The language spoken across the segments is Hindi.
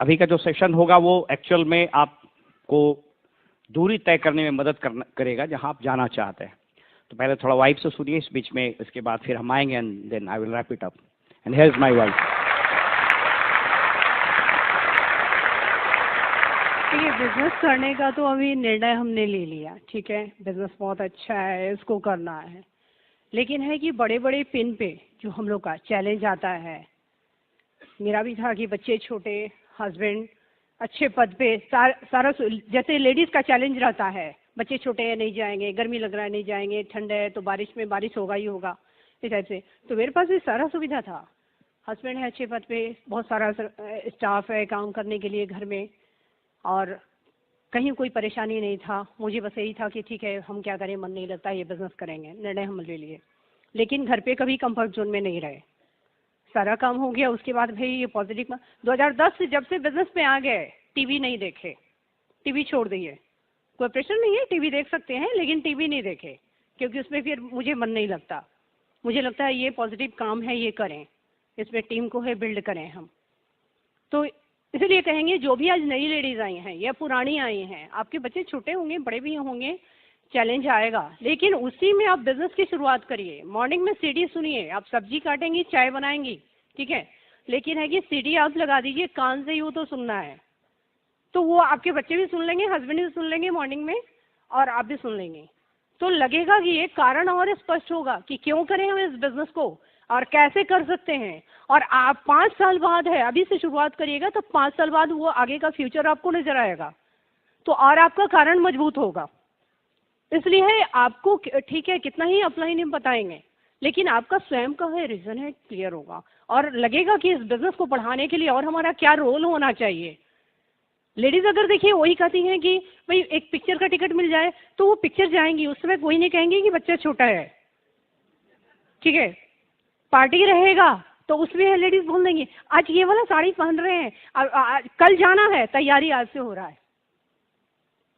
अभी का जो सेशन होगा वो एक्चुअल में आपको दूरी तय करने में मदद करेगा जहां आप जाना चाहते हैं। तो पहले थोड़ा वाइफ से सुनिए इस बीच में, इसके बाद फिर हम आएंगे and then I will wrap it up. And here is my wife. देखिए, बिजनेस करने का तो अभी निर्णय हमने ले लिया, ठीक है, बिजनेस बहुत अच्छा है, इसको करना है। लेकिन है कि बड़े बड़े पिन पे जो हम लोग का चैलेंज आता है, मेरा भी था कि बच्चे छोटे, हस्बैंड अच्छे पद पे, सारा जैसे लेडीज का चैलेंज रहता है, बच्चे छोटे हैं नहीं जाएंगे, गर्मी लग रहा है नहीं जाएंगे, ठंड है तो बारिश में बारिश होगा ही होगा, इस टाइप से। तो मेरे पास भी सारा सुविधा था, हस्बैंड है अच्छे पद पे, बहुत सारा स्टाफ है काम करने के लिए घर में, और कहीं कोई परेशानी नहीं था। मुझे बस यही था कि ठीक है, हम क्या करें, मन नहीं लगता, ये बिजनेस करेंगे, निर्णय हम ले लिए। लेकिन घर पे कभी कंफर्ट जोन में नहीं रहे, सारा काम हो गया। उसके बाद भाई ये पॉजिटिव 2010 से जब से बिजनेस में आ गए, टीवी नहीं देखे, टीवी छोड़ दिए। कोई प्रेशर नहीं है, टीवी देख सकते हैं, लेकिन टीवी नहीं देखे, क्योंकि उसमें फिर मुझे मन नहीं लगता। मुझे लगता है ये पॉजिटिव काम है, ये करें, इसमें टीम को है बिल्ड करें हम। तो इसलिए कहेंगे जो भी आज नई लेडीज आई हैं या पुरानी आई हैं, आपके बच्चे छोटे होंगे, बड़े भी होंगे, चैलेंज आएगा, लेकिन उसी में आप बिजनेस की शुरुआत करिए। मॉर्निंग में सीडी सुनिए, आप सब्जी काटेंगी, चाय बनाएंगी, ठीक है, लेकिन है कि सीडी आप लगा दीजिए, कान से यूँ तो सुनना है, तो वो आपके बच्चे भी सुन लेंगे, हस्बैंड भी सुन लेंगे मॉर्निंग में, और आप भी सुन लेंगे। तो लगेगा कि ये कारण और स्पष्ट होगा कि क्यों करें हम इस बिजनेस को और कैसे कर सकते हैं। और आप 5 साल बाद है, अभी से शुरुआत करिएगा तो 5 साल बाद वो आगे का फ्यूचर आपको नजर आएगा, तो और आपका कारण मजबूत होगा। इसलिए आपको ठीक है कितना ही अपलाइन हम बताएंगे, लेकिन आपका स्वयं का है रीजन है क्लियर होगा, और लगेगा कि इस बिजनेस को बढ़ाने के लिए और हमारा क्या रोल होना चाहिए। लेडीज अगर देखिए वही कहती हैं कि भाई एक पिक्चर का टिकट मिल जाए तो वो पिक्चर जाएंगी, उस समय कोई नहीं कहेंगे कि बच्चा छोटा है, ठीक है। पार्टी रहेगा तो उसमें लेडीज बोल देंगी आज ये वाला साड़ी पहन रहे हैं, कल जाना है, तैयारी आज से हो रहा है,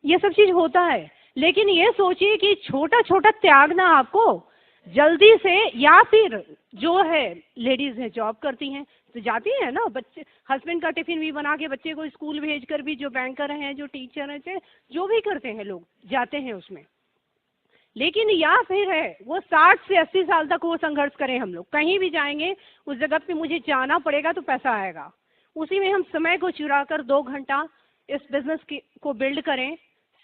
ये सब चीज होता है। लेकिन ये सोचिए कि छोटा छोटा त्यागना आपको जल्दी से, या फिर जो है लेडीज है जॉब करती हैं तो जाती है ना, बच्चे हस्बैंड का टिफिन भी बना के बच्चे को स्कूल भेज कर भी, जो बैंकर हैं, जो टीचर हैं, जो भी करते हैं लोग जाते हैं उसमें। लेकिन या फिर है वो 60 से 80 साल तक वो संघर्ष करें, हम लोग कहीं भी जाएंगे उस जगह पे मुझे जाना पड़ेगा तो पैसा आएगा, उसी में हम समय को चुरा कर 2 घंटा इस बिजनेस को बिल्ड करें,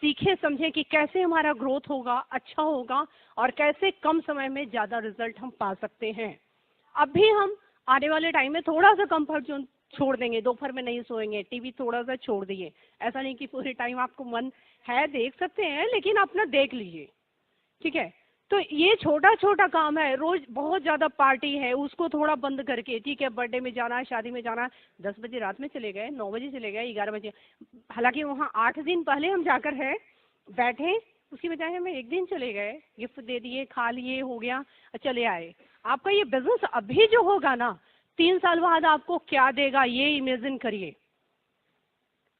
सीखें समझें कि कैसे हमारा ग्रोथ होगा, अच्छा होगा, और कैसे कम समय में ज्यादा रिजल्ट हम पा सकते हैं। अब भी हम आने वाले टाइम में थोड़ा सा कंफर्ट जोन छोड़ देंगे, दोपहर में नहीं सोएंगे, टीवी थोड़ा सा छोड़ दिए, ऐसा नहीं कि पूरे टाइम आपको मन है देख सकते हैं, लेकिन अपना देख लीजिए, ठीक है। तो ये छोटा छोटा काम है, रोज बहुत ज्यादा पार्टी है उसको थोड़ा बंद करके, ठीक है, बर्थडे में जाना है, शादी में जाना है, 10 बजे रात में चले गए, 9 बजे चले गए, 11 बजे, हालांकि वहाँ 8 दिन पहले हम जाकर है बैठे, उसकी बजाय हमें 1 दिन चले गए, गिफ्ट दे दिए, खा लिए, हो गया, चले आए। आपका ये बिजनेस अभी जो होगा ना, 3 साल बाद आपको क्या देगा ये इमेजिन करिए।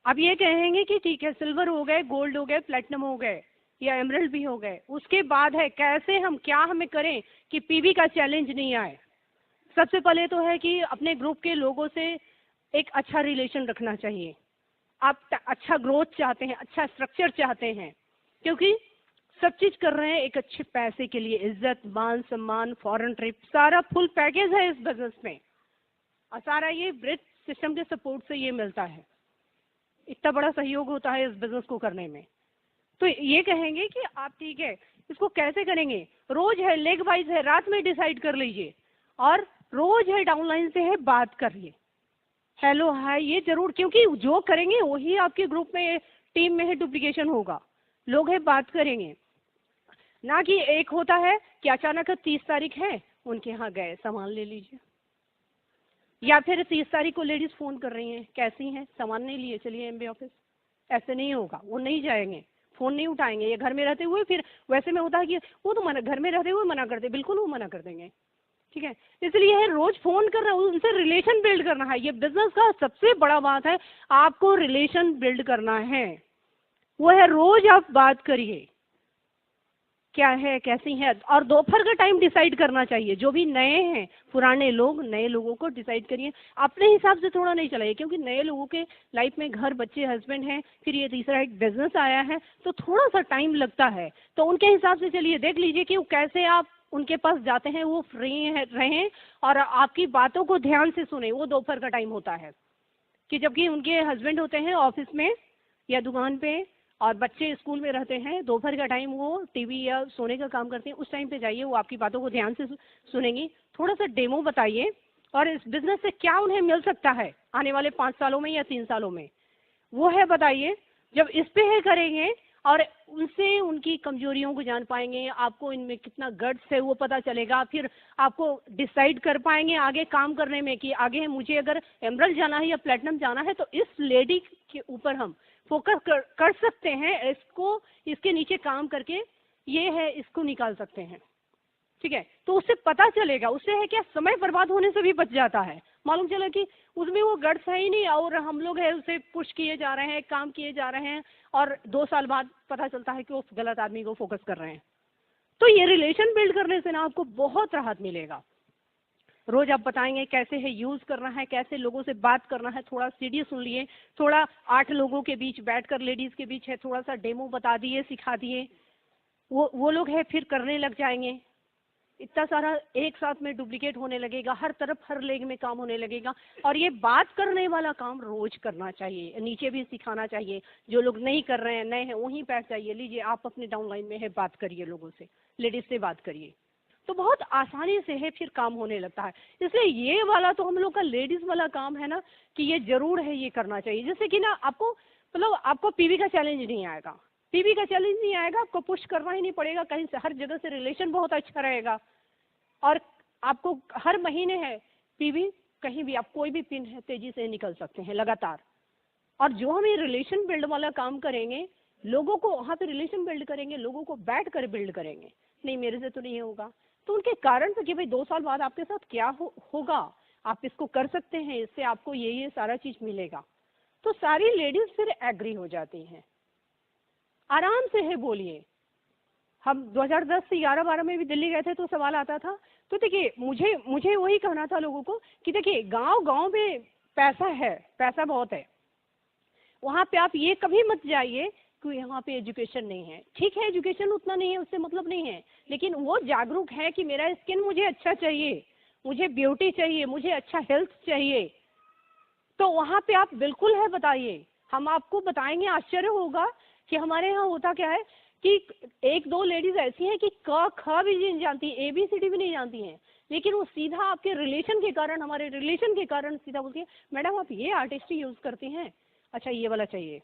अब ये कहेंगे कि ठीक है सिल्वर हो गए, गोल्ड हो गए, प्लेटिनम हो गए, या एमरल्ड भी हो गए, उसके बाद है कैसे हम क्या हमें करें कि पीवी का चैलेंज नहीं आए। सबसे पहले तो है कि अपने ग्रुप के लोगों से एक अच्छा रिलेशन रखना चाहिए। आप अच्छा ग्रोथ चाहते हैं, अच्छा स्ट्रक्चर चाहते हैं, क्योंकि सब चीज कर रहे हैं एक अच्छे पैसे के लिए, इज्जत, मान सम्मान, फॉरेन ट्रिप, सारा फुल पैकेज है इस बिजनेस में, और सारा ये ब्रिज सिस्टम के सपोर्ट से ये मिलता है। इतना बड़ा सहयोग होता है इस बिजनेस को करने में। तो ये कहेंगे कि आप ठीक है इसको कैसे करेंगे, रोज है लेग वाइज है, रात में डिसाइड कर लीजिए, और रोज है डाउनलाइन से है बात करिए, हेलो हाय ये जरूर, क्योंकि जो करेंगे वही आपके ग्रुप में टीम में है डुप्लीकेशन होगा, लोग है बात करेंगे ना। कि एक होता है कि अचानक 30 तारीख है उनके यहाँ गए सामान ले लीजिए, या फिर 30 तारीख को लेडीज फोन कर रही हैं कैसी हैं, सामान नहीं लिए चलिए एमबी ऑफिस, ऐसे नहीं होगा, वो नहीं जाएंगे, फोन नहीं उठाएंगे। ये घर में रहते हुए फिर वैसे में होता है कि वो तो मना, घर में रहते हुए मना करते, बिल्कुल वो मना कर देंगे, ठीक है। इसलिए है रोज फोन कर रहा हूँ, उनसे रिलेशन बिल्ड करना है, ये बिजनेस का सबसे बड़ा बात है, आपको रिलेशन बिल्ड करना है, वो है रोज आप बात करिए, क्या है, कैसी है, और दोपहर का टाइम डिसाइड करना चाहिए। जो भी नए हैं, पुराने लोग, नए लोगों को डिसाइड करिए, अपने हिसाब से थोड़ा नहीं चलाइए, क्योंकि नए लोगों के लाइफ में घर, बच्चे, हस्बैंड हैं, फिर ये तीसरा एक बिजनेस आया है, तो थोड़ा सा टाइम लगता है। तो उनके हिसाब से चलिए, देख लीजिए कि वो कैसे आप उनके पास जाते हैं, वो फ्री रहें और आपकी बातों को ध्यान से सुने। वो दोपहर का टाइम होता है कि जबकि उनके हस्बैंड होते हैं ऑफिस में या दुकान पे और बच्चे स्कूल में रहते हैं, दोपहर का टाइम वो टीवी या सोने का काम करते हैं, उस टाइम पे जाइए, वो आपकी बातों को ध्यान से सुनेंगी। थोड़ा सा डेमो बताइए और इस बिजनेस से क्या उन्हें मिल सकता है आने वाले 5 सालों में या 3 सालों में, वो है बताइए। जब इस पे है करेंगे और उनसे उनकी कमजोरियों को जान पाएंगे, आपको इनमें कितना गट्स है वो पता चलेगा, फिर आपको डिसाइड कर पाएंगे आगे काम करने में कि आगे मुझे अगर एमरल्ड जाना है या प्लेटिनम जाना है तो इस लेडी के ऊपर हम फोकस कर सकते हैं, इसको इसके नीचे काम करके ये है इसको निकाल सकते हैं। ठीक है, तो उससे पता चलेगा, उससे है क्या, समय बर्बाद होने से भी बच जाता है। मालूम चला कि उसमें वो गट्स है ही नहीं और हम लोग है उसे पुश किए जा रहे हैं, काम किए जा रहे हैं और 2 साल बाद पता चलता है कि वो गलत आदमी को फोकस कर रहे हैं। तो ये रिलेशन बिल्ड करने से ना आपको बहुत राहत मिलेगा। रोज आप बताएंगे कैसे है यूज करना है, कैसे लोगों से बात करना है, थोड़ा सीडी सुन लिए, थोड़ा 8 लोगों के बीच बैठकर लेडीज के बीच है थोड़ा सा डेमो बता दिए, सिखा दिए, वो लोग है फिर करने लग जाएंगे। इतना सारा एक साथ में डुप्लीकेट होने लगेगा, हर तरफ हर लेग में काम होने लगेगा। और ये बात करने वाला काम रोज करना चाहिए, नीचे भी सिखाना चाहिए। जो लोग नहीं कर रहे हैं, नए हैं, वहीं बैठ जाइए, लीजिए आप अपने डाउनलाइन में है, बात करिए, लोगों से, लेडीज से बात करिए, तो बहुत आसानी से है फिर काम होने लगता है। इसलिए ये वाला तो हम लोग का लेडीज वाला काम है ना कि ये जरूर है, ये करना चाहिए। जैसे कि ना आपको मतलब आपको पीवी का चैलेंज नहीं आएगा, पीवी का चैलेंज नहीं आएगा, आपको पुश करना ही नहीं पड़ेगा कहीं से, हर जगह से रिलेशन बहुत अच्छा रहेगा और आपको हर महीने है पीवी, कहीं भी आप कोई भी पिन है तेजी से निकल सकते हैं लगातार। और जो हम ये रिलेशन बिल्ड वाला काम करेंगे, लोगों को वहां पे रिलेशन बिल्ड करेंगे, लोगों को बैठ कर बिल्ड करेंगे, नहीं मेरे से तो नहीं होगा, तो उनके कारण से कि भाई 2 साल बाद आपके साथ क्या होगा, आप इसको कर सकते हैं, इससे आपको ये सारा चीज मिलेगा, तो सारी लेडीज फिर एग्री हो जाती हैं। आराम से है बोलिए। हम 2010 से 11-12 में भी दिल्ली गए थे तो सवाल आता था, तो देखिए मुझे वही कहना था लोगों को कि देखिए गांव गांव में पैसा है, पैसा बहुत है, वहां पे आप ये कभी मत जाइए कि यहाँ पे एजुकेशन नहीं है। ठीक है, एजुकेशन उतना नहीं है, उससे मतलब नहीं है, लेकिन वो जागरूक है कि मेरा स्किन मुझे अच्छा चाहिए, मुझे ब्यूटी चाहिए, मुझे अच्छा हेल्थ चाहिए, तो वहां पे आप बिल्कुल है बताइए। हम आपको बताएंगे, आश्चर्य होगा कि हमारे यहाँ होता क्या है कि 1-2 लेडीज ऐसी हैं कि क ख भी नहीं जानती, ABCD भी नहीं जानती हैं, लेकिन वो सीधा आपके रिलेशन के कारण, हमारे रिलेशन के कारण सीधा बोलती है, मैडम आप ये आर्टिस्ट यूज करती हैं, अच्छा ये वाला चाहिए।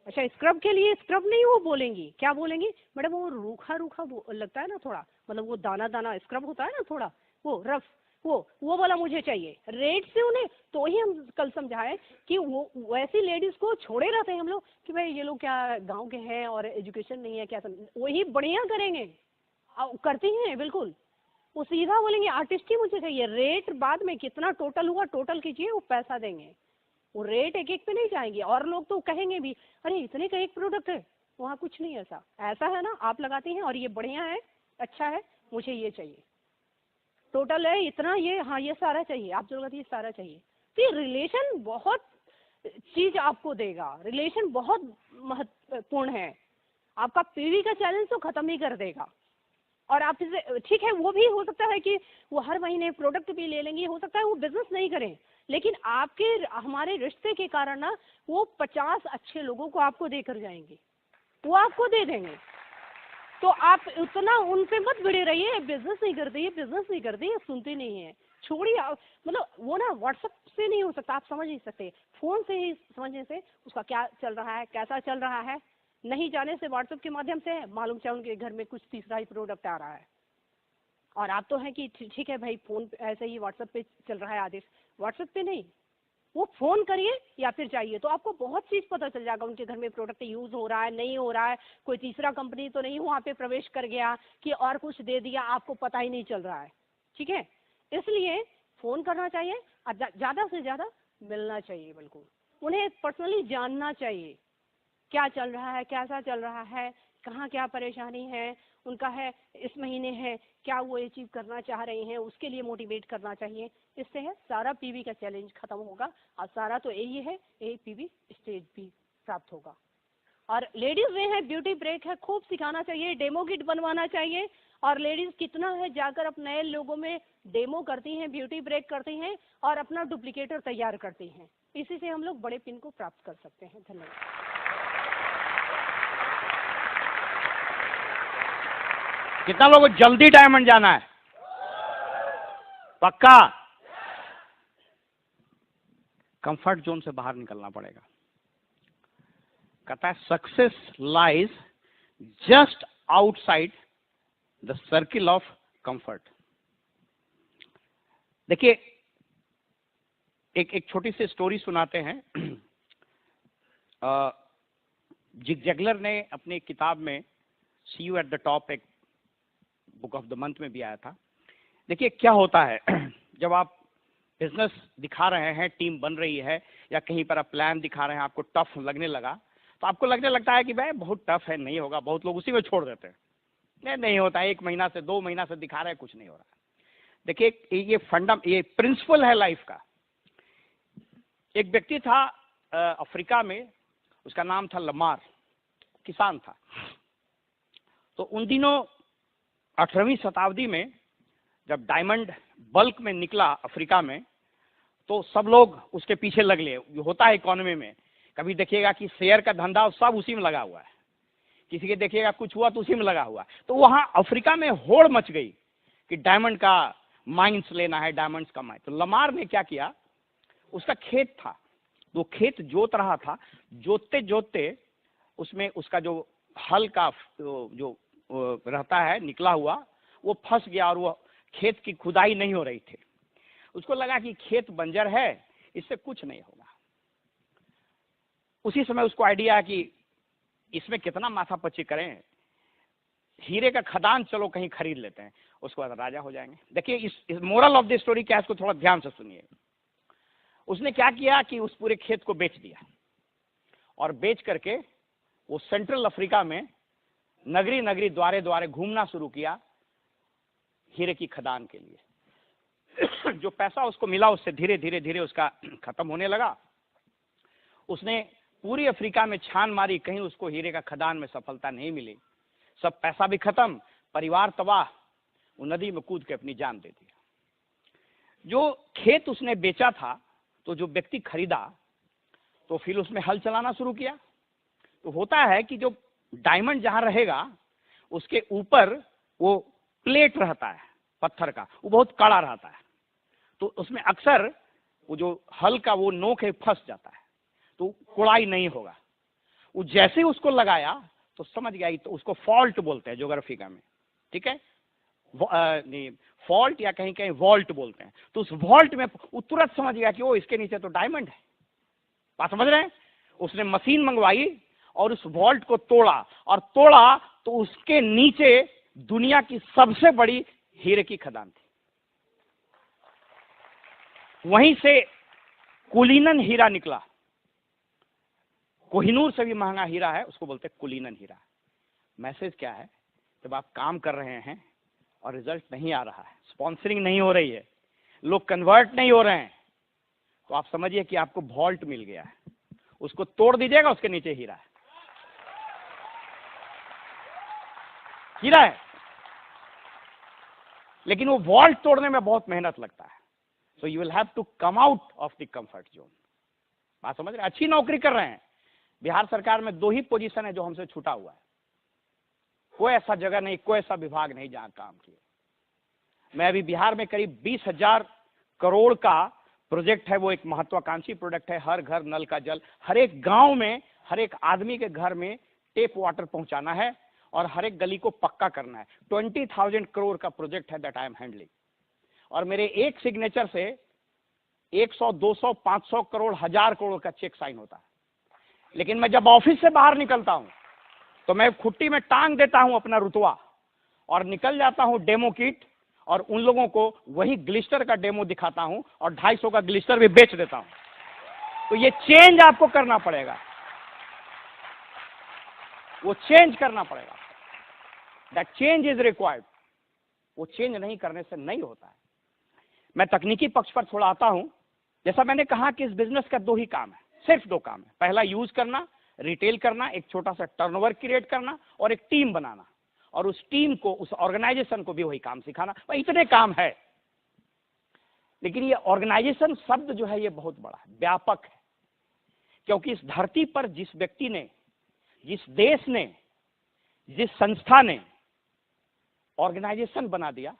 अच्छा स्क्रब के लिए, स्क्रब नहीं वो बोलेंगी, क्या बोलेंगी, मैडम वो रूखा रूखा लगता है ना थोड़ा, मतलब वो दाना दाना स्क्रब होता है ना थोड़ा, वो रफ, वो वाला मुझे चाहिए। रेट से उन्हें तो ही हम कल समझाए कि वो वैसी लेडीज को छोड़े रहते हैं हम लोग कि भाई ये लोग क्या गांव के हैं और एजुकेशन नहीं है क्या, वही बढ़िया करेंगे, करती हैं बिल्कुल। वो सीधा बोलेंगे आर्टिस्ट ही मुझे चाहिए, रेट बाद में कितना टोटल हुआ टोटल कीजिए, वो पैसा देंगे, वो रेट एक एक पे नहीं जाएंगे। और लोग तो कहेंगे भी अरे इतने का एक प्रोडक्ट है, वहाँ कुछ नहीं ऐसा, ऐसा है ना आप लगाती हैं और ये बढ़िया है, अच्छा है, मुझे ये चाहिए, टोटल है इतना, ये हाँ ये सारा चाहिए, आप जो लगाती है सारा चाहिए। तो ये रिलेशन बहुत चीज आपको देगा, रिलेशन बहुत महत्वपूर्ण है, आपका पीवी का चैलेंज तो खत्म ही कर देगा। और आप इसे ठीक है, वो भी हो सकता है कि वो हर महीने प्रोडक्ट भी ले लेंगी, हो सकता है वो बिजनेस नहीं करें, लेकिन आपके हमारे रिश्ते के कारण ना वो 50 अच्छे लोगों को आपको देकर जाएंगे, वो आपको दे देंगे। तो आप उतना उन पे मत भिड़े रहिए, बिजनेस नहीं करते, ये बिजनेस नहीं करते, ये सुनते नहीं है, छोड़िए। मतलब वो ना व्हाट्सएप से नहीं हो सकता, आप समझ नहीं सकते, फोन से ही समझने से उसका क्या चल रहा है, कैसा चल रहा है, नहीं जाने से व्हाट्सएप के माध्यम से मालूम चला उनके घर में कुछ तीसरा ही प्रोडक्ट आ रहा है। और आप तो है कि ठीक है भाई फोन ऐसे ही व्हाट्सएप पे चल रहा है आदेश, व्हाट्सएप पे नहीं, वो फोन करिए या फिर जाइए, तो आपको बहुत चीज पता चल जाएगा उनके घर में प्रोडक्ट यूज हो रहा है नहीं हो रहा है, कोई तीसरा कंपनी तो नहीं वहां पे प्रवेश कर गया कि और कुछ दे दिया, आपको पता ही नहीं चल रहा है। ठीक है, इसलिए फोन करना चाहिए, ज्यादा से ज्यादा मिलना चाहिए, बिल्कुल उन्हें पर्सनली जानना चाहिए क्या चल रहा है, कैसा चल रहा है, कहाँ क्या परेशानी है उनका है, इस महीने है क्या वो अचीव करना चाह रहे हैं, उसके लिए मोटिवेट करना चाहिए। इससे है सारा पीवी का चैलेंज खत्म होगा और सारा तो यही है, यही पीवी स्टेज भी प्राप्त होगा। और लेडीज में है ब्यूटी ब्रेक है, खूब सिखाना चाहिए, डेमो किट बनवाना चाहिए। और लेडीज कितना है जाकर अब नए लोगों में डेमो करती हैं, ब्यूटी ब्रेक करती हैं और अपना डुप्लीकेटर तैयार करती हैं। इसी से हम लोग बड़े पिन को प्राप्त कर सकते हैं। धन्यवाद। कितना लोगों को जल्दी डायमंड जाना है? पक्का? कंफर्ट जोन से बाहर निकलना पड़ेगा। कहता है success lies just outside the circle of comfort. देखिए, एक छोटी सी स्टोरी सुनाते हैं। जिग जैगलर ने अपनी किताब में सी यू एट द टॉप, एक बुक ऑफ द मंथ में भी आया था। देखिए क्या होता है, जब आप बिजनेस दिखा रहे हैं, टीम बन रही है, या कहीं पर आप प्लान दिखा रहे हैं, आपको टफ लगने लगा, तो आपको लगने लगता है कि भाई बहुत टफ है, नहीं होगा। बहुत लोग उसी में छोड़ देते हैं, नहीं होता है, 1 महीना से 2 महीना से दिखा रहे हैं, कुछ नहीं हो रहा। देखिए ये प्रिंसिपल है लाइफ का। एक व्यक्ति था अफ्रीका में, उसका नाम था लमार, किसान था। तो उन दिनों 18वीं शताब्दी में जब डायमंड बल्क में निकला अफ्रीका में, तो सब लोग उसके पीछे लग लिए। होता है इकोनॉमी में, कभी देखिएगा कि शेयर का धंधा सब उसी में लगा हुआ है, किसी के देखिएगा कुछ हुआ तो उसी में लगा हुआ। तो वहां अफ्रीका में होड़ मच गई कि डायमंड का माइंस लेना है, डायमंड्स का माइंस। तो लमार ने क्या किया, उसका खेत था, वो खेत जोत रहा था, जोतते जोतते उसमें उसका जो हल का जो रहता है निकला हुआ, वो फंस गया और वो खेत की खुदाई नहीं हो रही थी। उसको लगा कि खेत बंजर है, इससे कुछ नहीं होगा। उसी समय उसको आइडिया है कि इसमें कितना माथापच्ची करें, हीरे का खदान चलो कहीं खरीद लेते हैं, उसके बाद राजा हो जाएंगे। देखिए इस मोरल ऑफ द स्टोरी क्या है, इसको थोड़ा ध्यान से सुनिए। उसने क्या किया कि उस पूरे खेत को बेच दिया, और बेच करके वो सेंट्रल अफ्रीका में नगरी नगरी द्वारे द्वारे घूमना शुरू किया हीरे की खदान के लिए। जो पैसा उसको मिला उससे धीरे धीरे धीरे उसका खत्म होने लगा। उसने पूरी अफ्रीका में छान मारी, कहीं उसको हीरे का खदान में सफलता नहीं मिली। सब पैसा भी खत्म, परिवार तबाह, वो नदी में कूद के अपनी जान दे दी। जो खेत उसने बेचा था, तो जो व्यक्ति खरीदा, तो फिर उसमें हल चलाना शुरू किया। तो होता है कि जो डायमंड जहां रहेगा उसके ऊपर वो प्लेट रहता है पत्थर का, वो बहुत कड़ा रहता है, तो उसमें अक्सर वो जो हल का वो नोक है फंस जाता है, तो कुड़ाई नहीं होगा। वो जैसे ही उसको लगाया तो समझ गया, तो उसको फॉल्ट बोलते हैं ज्योग्राफी का में, ठीक है, फॉल्ट या कहीं कहीं वॉल्ट बोलते हैं। तो उस वॉल्ट में वो तुरंत समझ गया कि वो इसके नीचे तो डायमंड है। बात समझ रहे हैं? उसने मशीन मंगवाई और उस वॉल्ट को तोड़ा, और तोड़ा तो उसके नीचे दुनिया की सबसे बड़ी हीरे की खदान थी। वहीं से कुलीनन हीरा निकला। कोहिनूर से भी महंगा हीरा है, उसको बोलते हैं कुलीनन हीरा। मैसेज क्या है, जब आप काम कर रहे हैं और रिजल्ट नहीं आ रहा है, स्पॉन्सरिंग नहीं हो रही है, लोग कन्वर्ट नहीं हो रहे हैं, तो आप समझिए कि आपको वॉल्ट मिल गया है। उसको तोड़ दीजिएगा, उसके नीचे हीरा है, हीरा है। लेकिन वो वॉल्ट तोड़ने में बहुत मेहनत लगता है। So you will have to come out of the comfort zone. बात समझ रहे? अच्छी नौकरी कर रहे हैं, बिहार सरकार में 2 ही पोजीशन है जो हमसे छूटा हुआ है। कोई ऐसा जगह नहीं, कोई ऐसा विभाग नहीं जहां काम किए। मैं अभी बिहार में करीब 20,000 करोड़ का प्रोजेक्ट है, वो एक महत्वाकांक्षी प्रोजेक्ट है। हर घर नल का जल, हर एक गांव में, हर एक आदमी के घर में टेप वाटर पहुंचाना है और हर एक गली को पक्का करना है। 20,000 करोड़ का प्रोजेक्ट है दैट आई एम हैंडलिंग। और मेरे एक सिग्नेचर से 100, 200, 500 करोड़, 1000 करोड़ का चेक साइन होता है। लेकिन मैं जब ऑफिस से बाहर निकलता हूं तो मैं खुट्टी में टांग देता हूं अपना रुतवा और निकल जाता हूं डेमो किट, और उन लोगों को वही ग्लिस्टर का डेमो दिखाता हूं और 250 का ग्लिस्टर भी बेच देता हूं। तो ये चेंज आपको करना पड़ेगा। वो चेंज करना पड़ेगा। That change is required. वो चेंज नहीं करने से नहीं होता है। मैं तकनीकी पक्ष पर थोड़ा आता हूं। जैसा मैंने कहा कि इस बिजनेस का दो ही काम है, सिर्फ दो काम है। पहला यूज करना, रिटेल करना, एक छोटा सा टर्नओवर क्रिएट करना और एक टीम बनाना, और उस टीम को, उस ऑर्गेनाइजेशन को भी वही काम सिखाना। इतने काम है। लेकिन ये ऑर्गेनाइजेशन शब्द जो है ये बहुत बड़ा है, व्यापक है। क्योंकि इस धरती पर जिस व्यक्ति ने, जिस देश ने, जिस संस्था ने ऑर्गेनाइजेशन बना दिया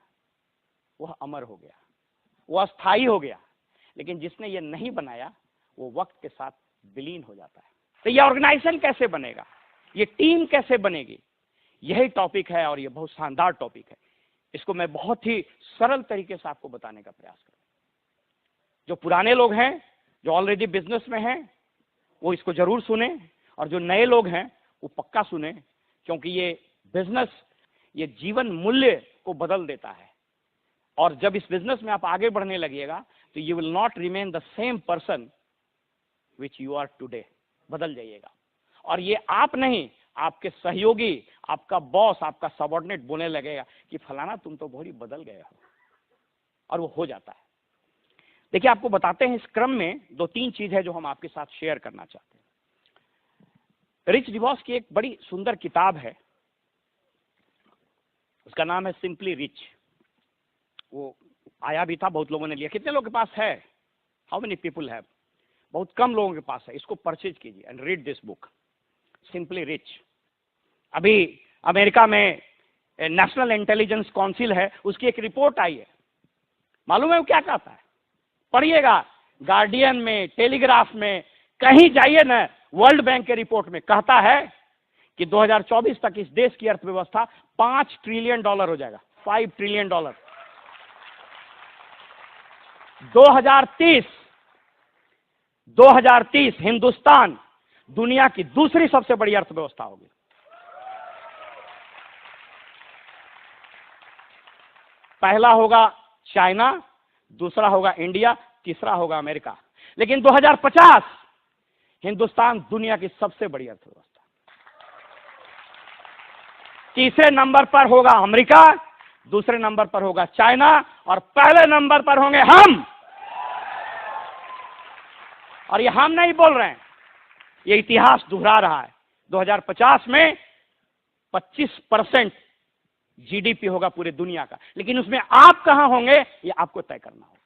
वह अमर हो गया, वो अस्थायी हो गया। लेकिन जिसने ये नहीं बनाया वो वक्त के साथ विलीन हो जाता है। तो ये ऑर्गेनाइजेशन कैसे बनेगा, ये टीम कैसे बनेगी, यही टॉपिक है और ये बहुत शानदार टॉपिक है। इसको मैं बहुत ही सरल तरीके से आपको बताने का प्रयास करूंगा। जो पुराने लोग हैं, जो ऑलरेडी बिजनेस में हैं, वो इसको जरूर सुने, और जो नए लोग हैं वो पक्का सुने, क्योंकि ये बिजनेस, ये जीवन मूल्य को बदल देता है। और जब इस बिजनेस में आप आगे बढ़ने लगिएगा तो you will not remain the same person which you are today. बदल जाइएगा। और ये आप नहीं, आपके सहयोगी, आपका बॉस, आपका सबऑर्डिनेट बोलने लगेगा कि फलाना तुम तो बहुत ही बदल गए हो, और वो हो जाता है। देखिए, आपको बताते हैं इस क्रम में दो तीन चीज है जो हम आपके साथ शेयर करना चाहते हैं। रिच डिवॉस की एक बड़ी सुंदर किताब है, उसका नाम है सिंपली रिच। वो आया भी था, बहुत लोगों ने लिया। कितने लोगों के पास है? How many people have? बहुत कम लोगों के पास है। इसको परचेज कीजिए and read this book, simply rich. अभी अमेरिका में नेशनल इंटेलिजेंस काउंसिल है, उसकी एक रिपोर्ट आई है। मालूम है वो क्या कहता है? पढ़िएगा, गार्डियन में, टेलीग्राफ में, कहीं जाइए ना, वर्ल्ड बैंक के रिपोर्ट में कहता है कि 2024 तक इस देश की अर्थव्यवस्था $5 ट्रिलियन हो जाएगा। $5 ट्रिलियन। 2030 हिंदुस्तान दुनिया की दूसरी सबसे बड़ी अर्थव्यवस्था होगी। पहला होगा चाइना, दूसरा होगा इंडिया, तीसरा होगा अमेरिका। लेकिन 2050 हिंदुस्तान दुनिया की सबसे बड़ी अर्थव्यवस्था। तीसरे नंबर पर होगा अमेरिका, दूसरे नंबर पर होगा चाइना, और पहले नंबर पर होंगे हम। और ये हम नहीं बोल रहे हैं, ये इतिहास दोहरा रहा है। 2050 में 25% जीडीपी होगा पूरी दुनिया का। लेकिन उसमें आप कहां होंगे ये आपको तय करना होगा।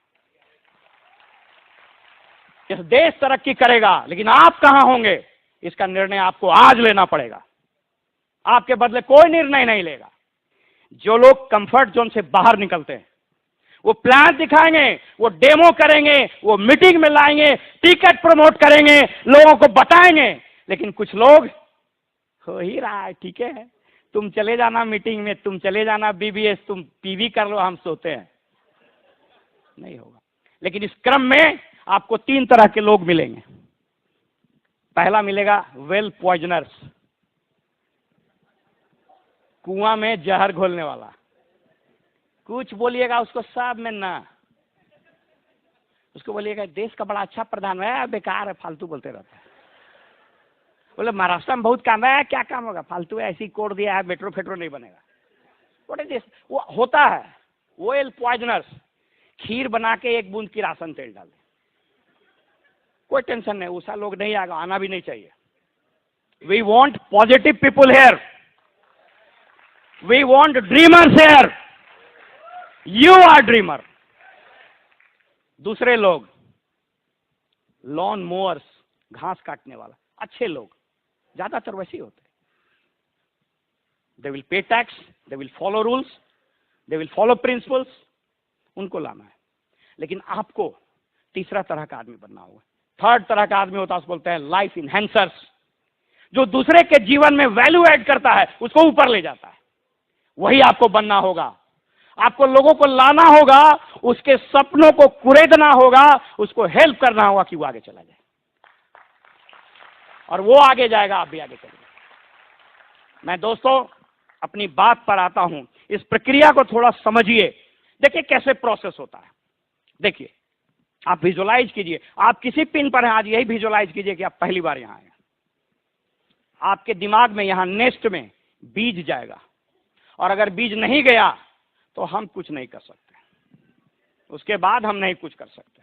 इस देश तरक्की करेगा, लेकिन आप कहां होंगे इसका निर्णय आपको आज लेना पड़ेगा। आपके बदले कोई निर्णय नहीं लेगा। जो लोग कंफर्ट जोन से बाहर निकलते हैं वो प्लान दिखाएंगे, वो डेमो करेंगे, वो मीटिंग में लाएंगे, टिकट प्रमोट करेंगे, लोगों को बताएंगे। लेकिन कुछ लोग, हो ही रहा है, ठीक है, तुम चले जाना मीटिंग में, तुम चले जाना बीबीएस, तुम पीवी कर लो, हम सोते हैं। नहीं होगा। लेकिन इस क्रम में आपको 3 तरह के लोग मिलेंगे। पहला मिलेगा वेल पॉइजनर्स, कुआं में जहर घोलने वाला। कुछ बोलिएगा उसको सब में ना, उसको बोलिएगा देश का बड़ा अच्छा प्रधान है, बेकार है, फालतू बोलते रहता है। बोले महाराष्ट्र में बहुत काम है, क्या काम होगा, फालतू है, ऐसी कोड दिया है, मेट्रो फेट्रो नहीं बनेगा। What is this? वो होता है वेल पॉइजनर्स। खीर बना के 1 बूंद किरासन तेल डाल दे, कोई टेंशन नहीं, उसा लोग नहीं आएगा, आना भी नहीं चाहिए। We want positive people here, we want dreamers here. You are dreamer. दूसरे लोग लॉन मोअर्स, घास काटने वाला, अच्छे लोग ज्यादातर वैसे ही होते हैं। They will pay tax, they will follow rules, they will follow principles, उनको लाना है। लेकिन आपको तीसरा तरह का आदमी बनना होगा। थर्ड तरह का आदमी होता है, उसको बोलते हैं लाइफ इनहेंसर्स, जो दूसरे के जीवन में वैल्यू ऐड करता है, उसको ऊपर ले जाता है। वही आपको बनना होगा। आपको लोगों को लाना होगा, उसके सपनों को कुरेदना होगा, उसको हेल्प करना होगा कि वो आगे चला जाए, और वो आगे जाएगा, आप भी आगे चलिए। मैं दोस्तों अपनी बात पर आता हूं। इस प्रक्रिया को थोड़ा समझिए। देखिए कैसे प्रोसेस होता है। देखिए, आप विजुअलाइज कीजिए, आप किसी पिन पर हैं आज, यही विजुअलाइज कीजिए कि आप पहली बार यहां आए। आपके दिमाग में यहां नेस्ट में बीज जाएगा, और अगर बीज नहीं गया तो हम कुछ नहीं कर सकते, उसके बाद हम नहीं कुछ कर सकते।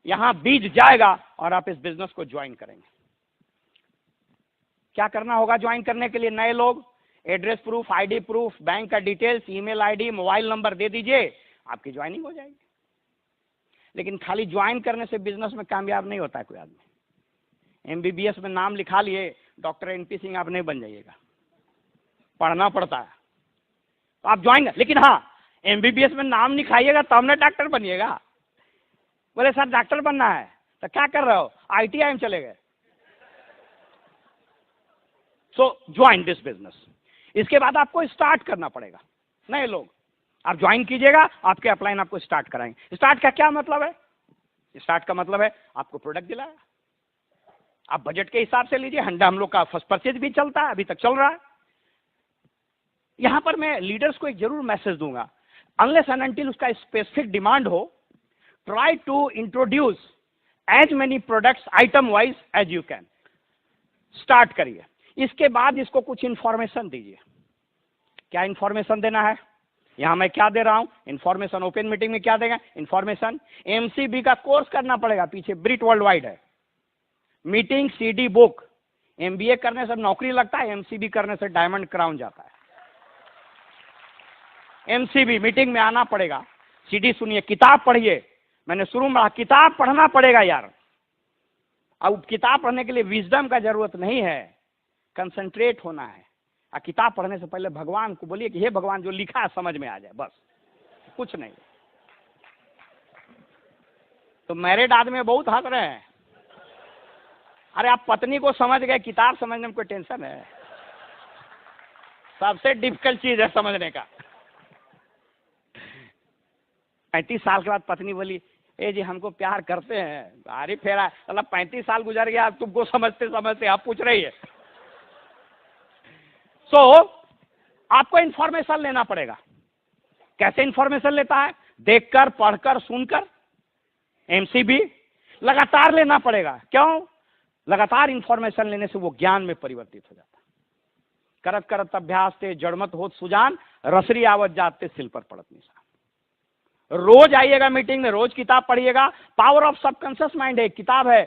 यहां बीज जाएगा और आप इस बिजनेस को ज्वाइन करेंगे। क्या करना होगा ज्वाइन करने के लिए? नए लोग address proof, ID proof, bank का details, email ID, mobile number दे दीजिए, आपकी ज्वाइनिंग हो जाएगी। लेकिन खाली ज्वाइन करने से बिजनेस में कामयाब नहीं होता है कोई आदमी। एमबीबीएस में नाम लिखा लिए, डॉक्टर एनपी सिंह आप नहीं बन जाइएगा, पढ़ना पड़ता है। तो आप ज्वाइन, लेकिन हाँ एमबीबीएस में नाम लिखाइएगा तब ना डॉक्टर बनिएगा। बोले सर डॉक्टर बनना है तो क्या कर रहे हो? आईटीआई में चले गए। सो ज्वाइन दिस बिजनेस। इसके बाद आपको स्टार्ट करना पड़ेगा। नए लोग आप ज्वाइन कीजिएगा, आपके अपलाइन आपको स्टार्ट कराएंगे। स्टार्ट का क्या मतलब है? स्टार्ट का मतलब है आपको प्रोडक्ट दिलाया, आप बजट के हिसाब से लीजिए। हम लोग का फर्स्ट परचेज भी चलता है, अभी तक चल रहा है। यहां पर मैं लीडर्स को एक जरूर मैसेज दूंगा, अनलेस एंड अनटिल उसका स्पेसिफिक डिमांड हो, try to introduce as many products item wise as you can. Start करिए, इसके बाद इसको कुछ इंफॉर्मेशन दीजिए। क्या इंफॉर्मेशन देना है? यहां मैं क्या दे रहा हूं? इंफॉर्मेशन। ओपन मीटिंग में क्या देगा? इंफॉर्मेशन। एमसीबी का कोर्स करना पड़ेगा, पीछे ब्रिट वर्ल्ड वाइड है। Meeting, CD, book. एमबीए करने से नौकरी लगता है, एमसीबी करने से डायमंड क्राउन जाता है। एमसीबी मीटिंग में आना पड़ेगा, सीडी सुनिए, किताब पढ़िए। मैंने शुरू में किताब पढ़ना पड़ेगा यार। अब किताब पढ़ने के लिए विजडम का जरूरत नहीं है, कंसंट्रेट होना है। किताब पढ़ने से पहले भगवान को बोलिए कि हे भगवान जो लिखा है समझ में आ जाए, बस कुछ नहीं। तो मैरिड आदमी बहुत हंस रहे हैं। अरे आप पत्नी को समझ गए, किताब समझने में कोई टेंशन है? सबसे डिफिकल्ट चीज है समझने का। 35 साल के बाद पत्नी बोली, ए जी हमको प्यार करते हैं। अरे फेरा मतलब 35 साल गुजर गया, तुमको समझते समझते आप पूछ रही है। सो आपको इंफॉर्मेशन लेना पड़ेगा। कैसे इंफॉर्मेशन लेता है? देखकर, पढ़कर, सुनकर। एमसीबी लगातार लेना पड़ेगा। क्यों? लगातार इंफॉर्मेशन लेने से वो ज्ञान में परिवर्तित हो जाता है। करत करत अभ्यास ते जड़मत होत सुजान, रसरी आवत जाते सिल पर पड़त निशान। रोज आइएगा मीटिंग में, रोज किताब पढ़िएगा। पावर ऑफ सबकॉन्शियस माइंड एक किताब है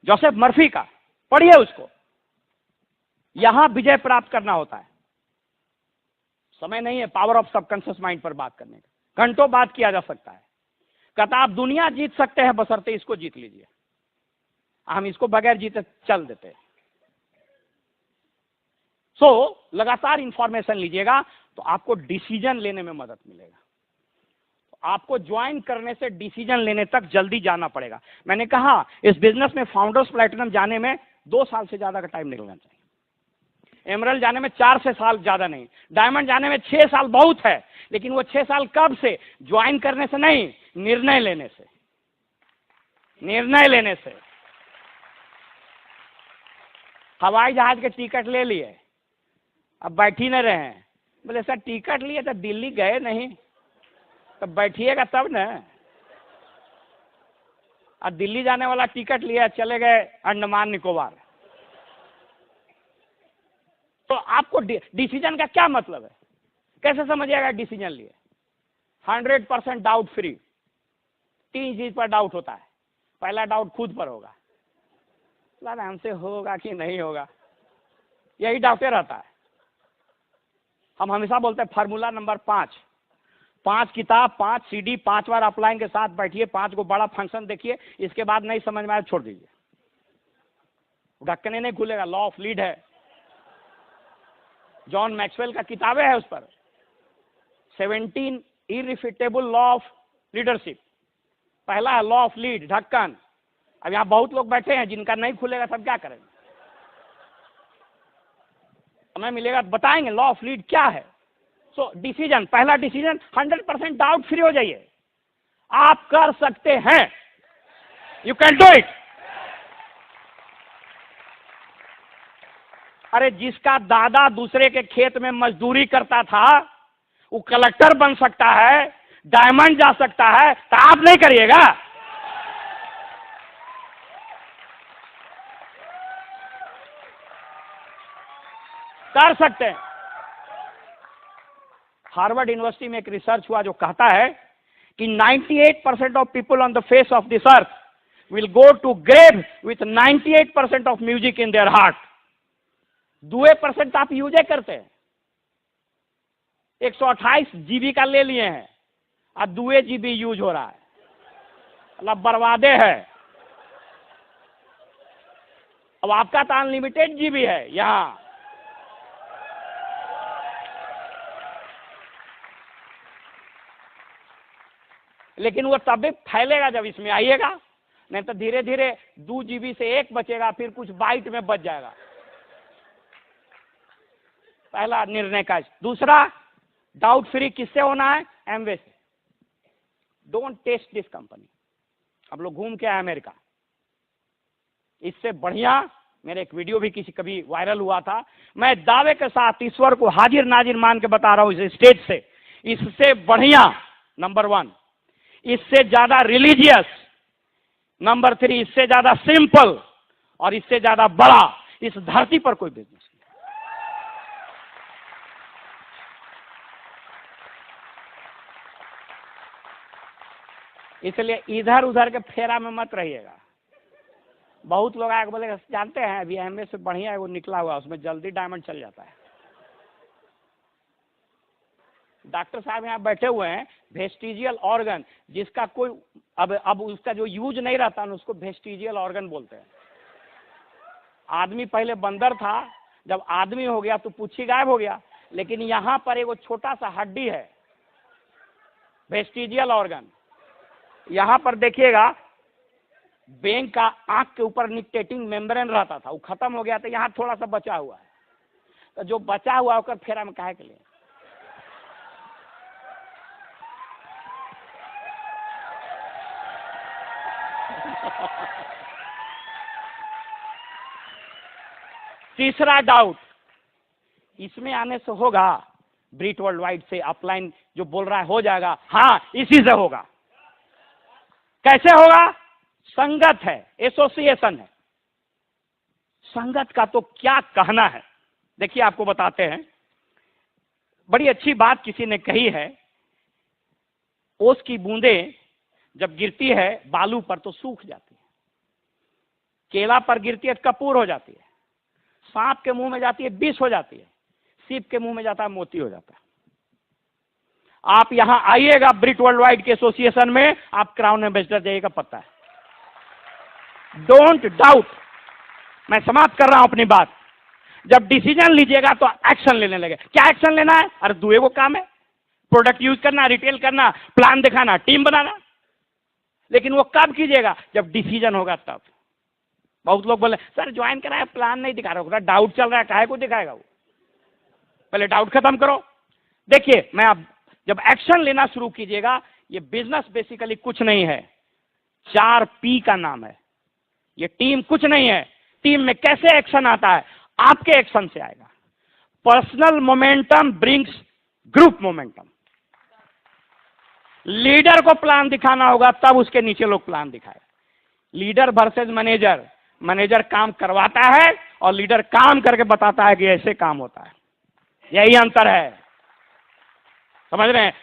जोसेफ मर्फी का, पढ़िए उसको। यहां विजय प्राप्त करना होता है। समय नहीं है पावर ऑफ सबकॉन्शियस माइंड पर बात करने का, घंटों बात किया जा सकता है। कहता आप दुनिया जीत सकते हैं बशर्ते इसको जीत लीजिए। हम इसको बगैर जीते चल देते हैं। सो लगातार इंफॉर्मेशन लीजिएगा तो आपको डिसीजन लेने में मदद मिलेगा। आपको ज्वाइन करने से डिसीजन लेने तक जल्दी जाना पड़ेगा। मैंने कहा इस बिजनेस में फाउंडर्स प्लैटिनम जाने में 2 साल से ज्यादा का टाइम निकलना चाहिए। एमरल्ड जाने में 4 से साल ज्यादा नहीं। डायमंड जाने में 6 साल बहुत है, लेकिन वो 6 साल कब से? ज्वाइन करने से नहीं, निर्णय लेने से। निर्णय लेने से। हवाई जहाज के टिकट ले लिए, अब बैठ ही न रहे हैं। बोले सर टिकट लिए तो दिल्ली गए नहीं, तो बैठिएगा तब न। अब दिल्ली जाने वाला टिकट लिया, चले गए अंडमान निकोबार। तो आपको डिसीजन का क्या मतलब है? कैसे समझिएगा डिसीजन लिए? 100% डाउट फ्री। 3 चीज पर डाउट होता है। पहला डाउट खुद पर होगा, लाला हमसे होगा कि नहीं होगा, यही डाउटे रहता है। हम हमेशा बोलते हैं फार्मूला नंबर 5 किताब, 5 सीडी, 5 बार अपलाइन के साथ बैठिए, 5 को बड़ा फंक्शन देखिए। इसके बाद नहीं समझ में आए छोड़ दीजिए, ढक्कने नहीं खुलेगा। लॉ ऑफ लीड है, जॉन मैक्सवेल का किताबें है उस पर। 17 इररिफ्यूटेबल लॉ ऑफ लीडरशिप। पहला है लॉ ऑफ लीड, ढक्कन। अब यहां बहुत लोग बैठे हैं जिनका नहीं खुलेगा, तब क्या करेंगे? समय मिलेगा तो बताएंगे लॉ ऑफ लीड क्या है। सो डिसीजन, पहला डिसीजन 100% डाउट फ्री हो जाइए। आप कर सकते हैं, यू कैन डू इट। अरे जिसका दादा दूसरे के खेत में मजदूरी करता था वो कलेक्टर बन सकता है, डायमंड जा सकता है, तो आप नहीं करिएगा? कर सकते हैं। हार्वर्ड यूनिवर्सिटी में एक रिसर्च हुआ जो कहता है कि 98% of people on the face of this earth will go to grave with 98% of music in their heart. 2% आप यूज करते हैं। 128 जीबी का ले लिए हैं और 2 जीबी यूज हो रहा है, मतलब बर्बादे है। अब आपका तो अनलिमिटेड जीबी है यहां। लेकिन वो तभी फैलेगा जब इसमें आइएगा, नहीं तो धीरे धीरे 2 जीबी से 1 बचेगा, फिर कुछ बाइट में बच जाएगा। पहला निर्णय का। दूसरा, डाउट फ्री किससे होना है? एमवे से। Don't test this company. अब लोग घूम के आए अमेरिका, इससे बढ़िया मेरे एक वीडियो भी किसी कभी वायरल हुआ था। मैं दावे के साथ ईश्वर को हाजिर नाजिर मान के बता रहा हूं इस स्टेज से, इससे बढ़िया नंबर 1, इससे ज्यादा रिलीजियस नंबर 3, इससे ज्यादा सिंपल और इससे ज्यादा बड़ा इस धरती पर कोई बिजनेस नहीं। इसलिए इधर उधर के फेरा में मत रहिएगा। बहुत लोग आके बोलेगा जानते हैं अभी एमवे से बढ़िया है वो निकला हुआ, उसमें जल्दी डायमंड चल जाता है। डॉक्टर साहब यहाँ बैठे हुए हैं, वेस्टिजियल ऑर्गन, जिसका कोई अब उसका जो यूज नहीं रहता ना, उसको वेस्टिजियल ऑर्गन बोलते हैं। आदमी पहले बंदर था, जब आदमी हो गया तो पूछी गायब हो गया, लेकिन यहाँ पर एक छोटा सा हड्डी है, वेस्टिजियल ऑर्गन। यहाँ पर देखिएगा, बैंक का आंख के ऊपर निकटेटिंग मेम्ब्रेन रहता था, वो खत्म हो गया, तो यहाँ थोड़ा सा बचा हुआ है। तो जो बचा हुआ होकर फेरा में काहे के लिए? तीसरा डाउट, इसमें आने से होगा, ब्रीट वर्ल्ड वाइड से अपलाइन जो बोल रहा है हो जाएगा। हाँ, इसी से होगा। कैसे होगा? संगत है, एसोसिएशन है। संगत का तो क्या कहना है, देखिए आपको बताते हैं। बड़ी अच्छी बात किसी ने कही है, ओस की बूंदें जब गिरती है बालू पर तो सूख जाती है, केला पर गिरती है कपूर हो जाती है, सांप के मुंह में जाती है विष हो जाती है, सीप के मुंह में जाता है मोती हो जाता है। आप यहां आइएगा ब्रिट वर्ल्ड वाइड के एसोसिएशन में, आप क्राउन एम्बेसडर जाइएगा, पता है। Don't doubt. मैं समाप्त कर रहा हूं अपनी बात। जब डिसीजन लीजिएगा तो एक्शन लेने लगे। क्या एक्शन लेना है? अरे दुए वो काम है, प्रोडक्ट यूज करना, रिटेल करना, प्लान दिखाना, टीम बनाना। लेकिन वो कब कीजिएगा? जब डिसीजन होगा तब। बहुत लोग बोले सर ज्वाइन कराया, प्लान नहीं दिखा रहा, डाउट चल रहा है, काहे को दिखाएगा वो? पहले डाउट खत्म करो। देखिए, मैं अब जब एक्शन लेना शुरू कीजिएगा, ये बिजनेस बेसिकली कुछ नहीं है, 4 P का नाम है। ये टीम कुछ नहीं है। टीम में कैसे एक्शन आता है? आपके एक्शन से आएगा। Personal momentum brings group momentum. Leader को प्लान दिखाना होगा, तब उसके नीचे लोग प्लान दिखाए। Leader versus manager. मैनेजर काम करवाता है और लीडर काम करके बताता है कि ऐसे काम होता है। यही अंतर है, समझ रहे हैं?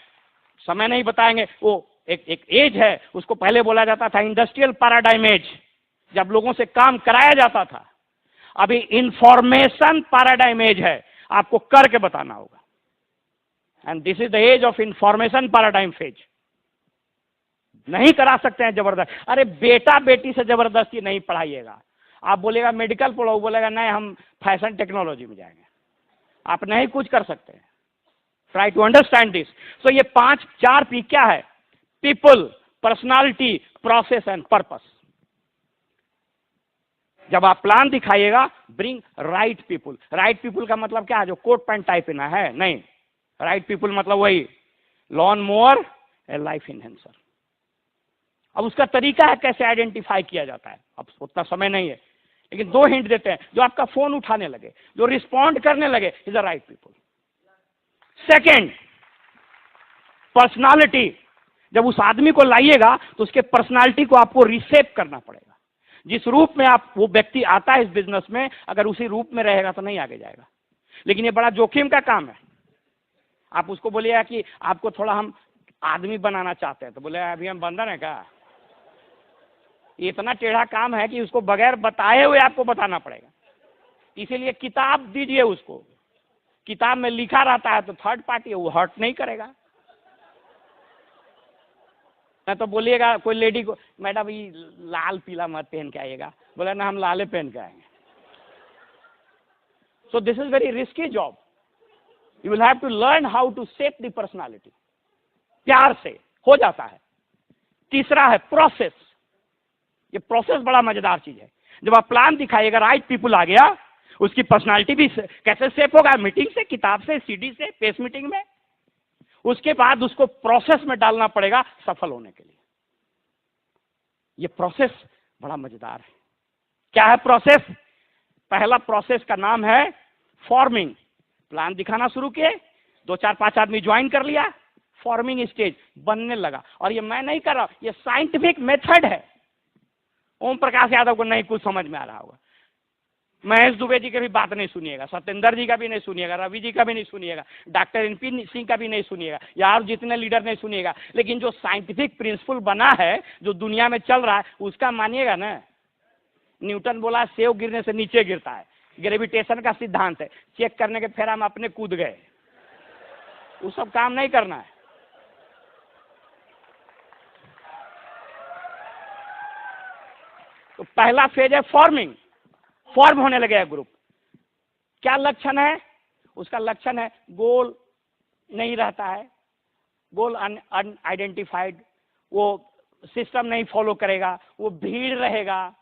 समय नहीं बताएंगे। वो एक एज है, उसको पहले बोला जाता था इंडस्ट्रियल पैराडाइम एज, जब लोगों से काम कराया जाता था। अभी इंफॉर्मेशन पैराडाइम एज है, आपको करके बताना होगा। And this is the age of information paradigm phase. नहीं करा सकते हैं जबरदस्ती। अरे बेटा बेटी से जबरदस्ती नहीं पढ़ाइएगा। आप बोलेगा मेडिकल पढ़ो, बोलेगा नहीं हम फैशन टेक्नोलॉजी में जाएंगे। आप नहीं कुछ कर सकते। Try to understand this. So ये 4 P क्या है? People, personality, process and purpose. जब आप प्लान दिखाइएगा, bring right people. Right people का मतलब क्या है? जो कोट पैंट टाइप ना है, नहीं। राइट पीपुल मतलब वही लॉन मोअर ए लाइफ इनहेंसर। अब उसका तरीका है कैसे आइडेंटिफाई किया जाता है, अब उतना समय नहीं है, लेकिन 2 हिंट देते हैं। जो आपका फोन उठाने लगे, जो रिस्पॉन्ड करने लगे, is a right people. Second, personality. जब उस आदमी को लाइएगा तो उसके पर्सनालिटी को आपको रिसेप करना पड़ेगा। जिस रूप में आप वो व्यक्ति आता है इस बिजनेस में, अगर उसी रूप में रहेगा तो नहीं आगे जाएगा। लेकिन ये बड़ा जोखिम का काम है। आप उसको बोलिएगा कि आपको थोड़ा हम आदमी बनाना चाहते हैं, तो बोले अभी हम बंदर हैं क्या? ये इतना टेढ़ा काम है कि उसको बगैर बताए हुए आपको बताना पड़ेगा। इसीलिए किताब दीजिए उसको, किताब में लिखा रहता है तो थर्ड पार्टी है, वो हर्ट नहीं करेगा। मैं तो बोलिएगा कोई लेडी को, मैडम ये लाल पीला मत पहन के आइएगा, बोला ना हम लाले पहन के आएंगे। So this is very risky job. You will have to learn how to set the personality. प्यार से हो जाता है। तीसरा है प्रोसेस। ये प्रोसेस बड़ा मजेदार चीज है। जब आप प्लान दिखाइएगा, राइट पीपुल आ गया, उसकी पर्सनालिटी भी कैसे सेप होगा? मीटिंग से, किताब से, सीडी से, पेस मीटिंग में। उसके बाद उसको प्रोसेस में डालना पड़ेगा सफल होने के लिए। ये प्रोसेस बड़ा मजेदार है। क्या है प्रोसेस? पहला प्रोसेस का नाम है फॉर्मिंग। प्लान दिखाना शुरू किए, 2 4 5 आदमी ज्वाइन कर लिया, फॉर्मिंग स्टेज बनने लगा। और ये मैं नहीं कर रहा, ये साइंटिफिक मेथड है। ओम प्रकाश यादव को नहीं कुछ समझ में आ रहा होगा, महेश दुबे जी की भी बात नहीं सुनिएगा, सत्येंद्र जी का भी नहीं सुनिएगा, रवि जी का भी नहीं सुनिएगा, डॉक्टर एनपी सिंह का भी नहीं सुनिएगा, यार जितने लीडर नहीं सुनिएगा। लेकिन जो साइंटिफिक प्रिंसिपल बना है, जो दुनिया में चल रहा है, उसका मानिएगा ना। न्यूटन बोला सेव गिरने से नीचे गिरता है, ग्रेविटेशन का सिद्धांत है। चेक करने के फेरा में अपने कूद गए, वो सब काम नहीं करना है। तो पहला फेज है फॉर्मिंग। फॉर्म होने लगेगा ग्रुप। क्या लक्षण है उसका? लक्षण है गोल नहीं रहता है, गोल अनआइडेंटिफाइड, वो सिस्टम नहीं फॉलो करेगा, वो भीड़ रहेगा,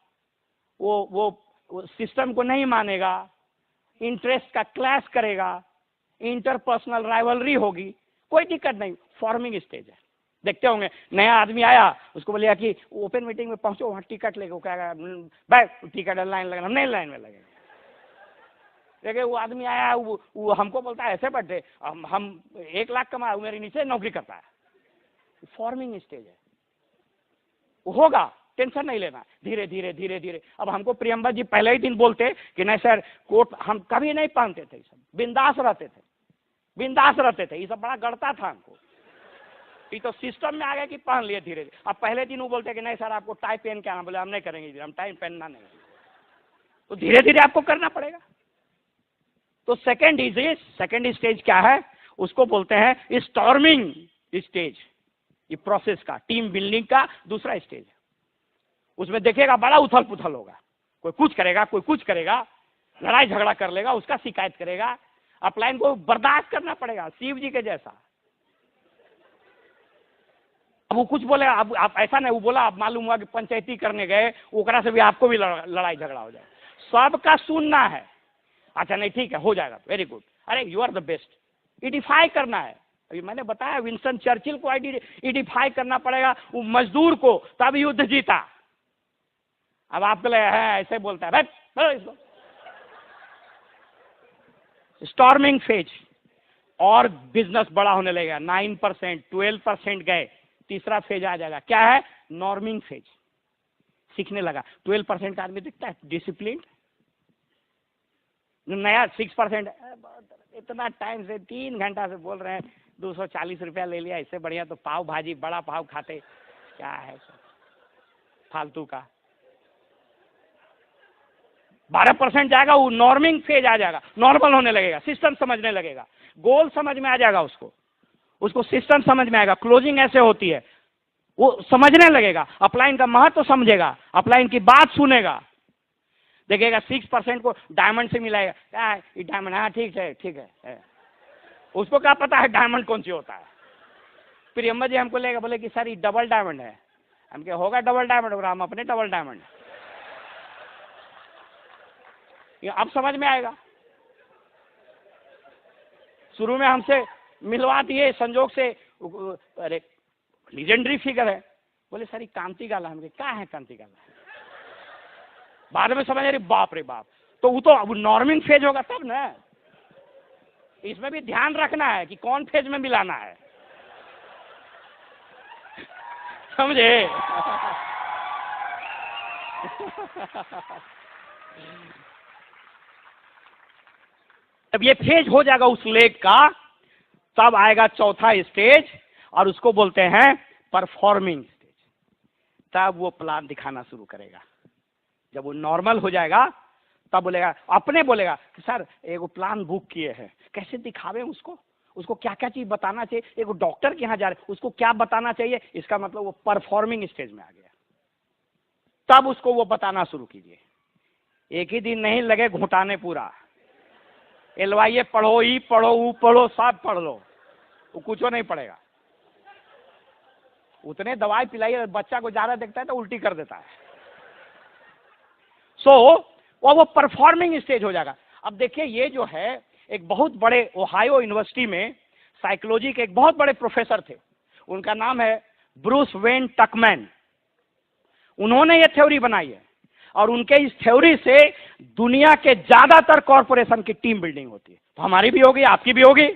वो सिस्टम को नहीं मानेगा, इंटरेस्ट का क्लैश करेगा, इंटरपर्सनल राइवलरी होगी। कोई दिक्कत नहीं, फॉर्मिंग स्टेज है। देखते होंगे नया आदमी आया, उसको बोलिए कि ओपन मीटिंग में पहुंचो, वहां टिकट लेके, वो कहेगा भाई टिकट लाइन लगना, हम नहीं लाइन में लगेंगे। देखिए वो आदमी आया, वो हमको बोलता है ऐसे बर्थडे, हम 1 लाख कमा, मेरे नीचे नौकरी करता है। फॉर्मिंग स्टेज है, वो होगा, टेंशन नहीं लेना। धीरे धीरे धीरे धीरे। अब हमको प्रियंबल जी पहले ही दिन बोलते कि नहीं सर कोट हम कभी नहीं पहनते थे, सब बिंदास रहते थे, बिंदास रहते थे। ये सब बड़ा गड़ता था हमको। ये तो सिस्टम में आ गया कि पहन लिए धीरे धीरे। अब पहले दिन वो बोलते कि नहीं सर आपको टाई पहन के आना, बोले हम नहीं करेंगे, हम टाई पहनना नहीं। तो धीरे धीरे आपको करना पड़ेगा। तो सेकेंड स्टेज क्या है? उसको बोलते हैं स्टॉर्मिंग स्टेज। ये प्रोसेस का, टीम बिल्डिंग का दूसरा स्टेज है। उसमें देखिएगा बड़ा उथल पुथल होगा, कोई कुछ करेगा, कोई कुछ करेगा, लड़ाई झगड़ा कर लेगा, उसका शिकायत करेगा। अपलाइन को बर्दाश्त करना पड़ेगा, शिव जी के जैसा। अब वो कुछ बोले, अब आप ऐसा नहीं, वो बोला आप मालूम हुआ कि पंचायती करने गए, ओकरा से भी आपको भी लड़ाई झगड़ा हो जाए। सबका सुनना है। अच्छा नहीं ठीक है, हो जाएगा, वेरी गुड, अरे यू आर द बेस्ट। इडिफाई करना है। अभी मैंने बताया विंस्टन चर्चिल को इडिफाई करना पड़ेगा, वो मजदूर को, तब युद्ध जीता। अब आपके लिए है ऐसे बोलता है इसको। स्टॉर्मिंग फेज और बिजनेस बड़ा होने लगेगा। 9%, 12% गए, तीसरा फेज आ जाएगा। क्या है? Norming phase. सीखने लगा। 12% का आदमी दिखता है डिसिप्लिन, नया 6%, इतना टाइम से 3 घंटा से बोल रहे हैं, 240 रुपया ले लिया, इससे बढ़िया तो पाव भाजी, बड़ा पाव खाते, क्या है फालतू का। 12% जाएगा, वो नॉर्मिंग फेज आ जाएगा, नॉर्मल होने लगेगा, सिस्टम समझने लगेगा, गोल समझ में आ जाएगा, उसको सिस्टम समझ में आएगा, क्लोजिंग ऐसे होती है, वो समझने लगेगा, अपलाइन का महत्व तो समझेगा, अपलाइन की बात सुनेगा। देखिएगा 6% को डायमंड से मिलाएगा, क्या है ये डायमंड? हाँ ठीक है। उसको क्या पता है डायमंड कौन सी होता है? प्रियंबल जी हमको लेगा, बोले कि सर ये डबल डायमंड है। हम क्या होगा डबल डायमंड होगा, हम अपने डबल डायमंड। ये अब समझ में आएगा। शुरू में हमसे मिलवा दिए संजोग से, अरे लीजेंडरी फिगर है, बोले सर ये कांति गाला। हम क्या है कांति गाला? बाद में समझ रही, बाप रे बाप। तो वो तो नॉर्मिंग फेज होगा तब ना। इसमें भी ध्यान रखना है कि कौन फेज में मिलाना है, समझे? जब ये फेज हो जाएगा उस लेग का, तब आएगा चौथा स्टेज और उसको बोलते हैं परफॉर्मिंग स्टेज। तब वो प्लान दिखाना शुरू करेगा। जब वो नॉर्मल हो जाएगा तब बोलेगा, अपने बोलेगा कि सर एगो प्लान बुक किए हैं, कैसे दिखावे उसको क्या क्या चीज बताना चाहिए, एगो डॉक्टर के यहाँ जा रहे उसको क्या बताना चाहिए। इसका मतलब वो परफॉर्मिंग स्टेज में आ गया। तब उसको वो बताना शुरू कीजिए। एक ही दिन नहीं लगे घुटाने पूरा, एलवाइए पढ़ो, ई पढ़ो, ऊ पढ़ो, सब पढ़ लो, वो कुछ नहीं पड़ेगा। उतने दवाई पिलाइए, बच्चा को ज्यादा देखता है तो उल्टी कर देता है। वो परफॉर्मिंग स्टेज हो जाएगा। अब देखिए, ये जो है एक बहुत बड़े ओहायो यूनिवर्सिटी में साइकोलॉजी के एक बहुत बड़े प्रोफेसर थे, उनका नाम है ब्रूस वेन टकमैन। उन्होंने ये थ्योरी बनाई है और उनके इस थ्योरी से दुनिया के ज्यादातर कॉरपोरेशन की टीम बिल्डिंग होती है। तो हमारी भी होगी, आपकी भी होगी।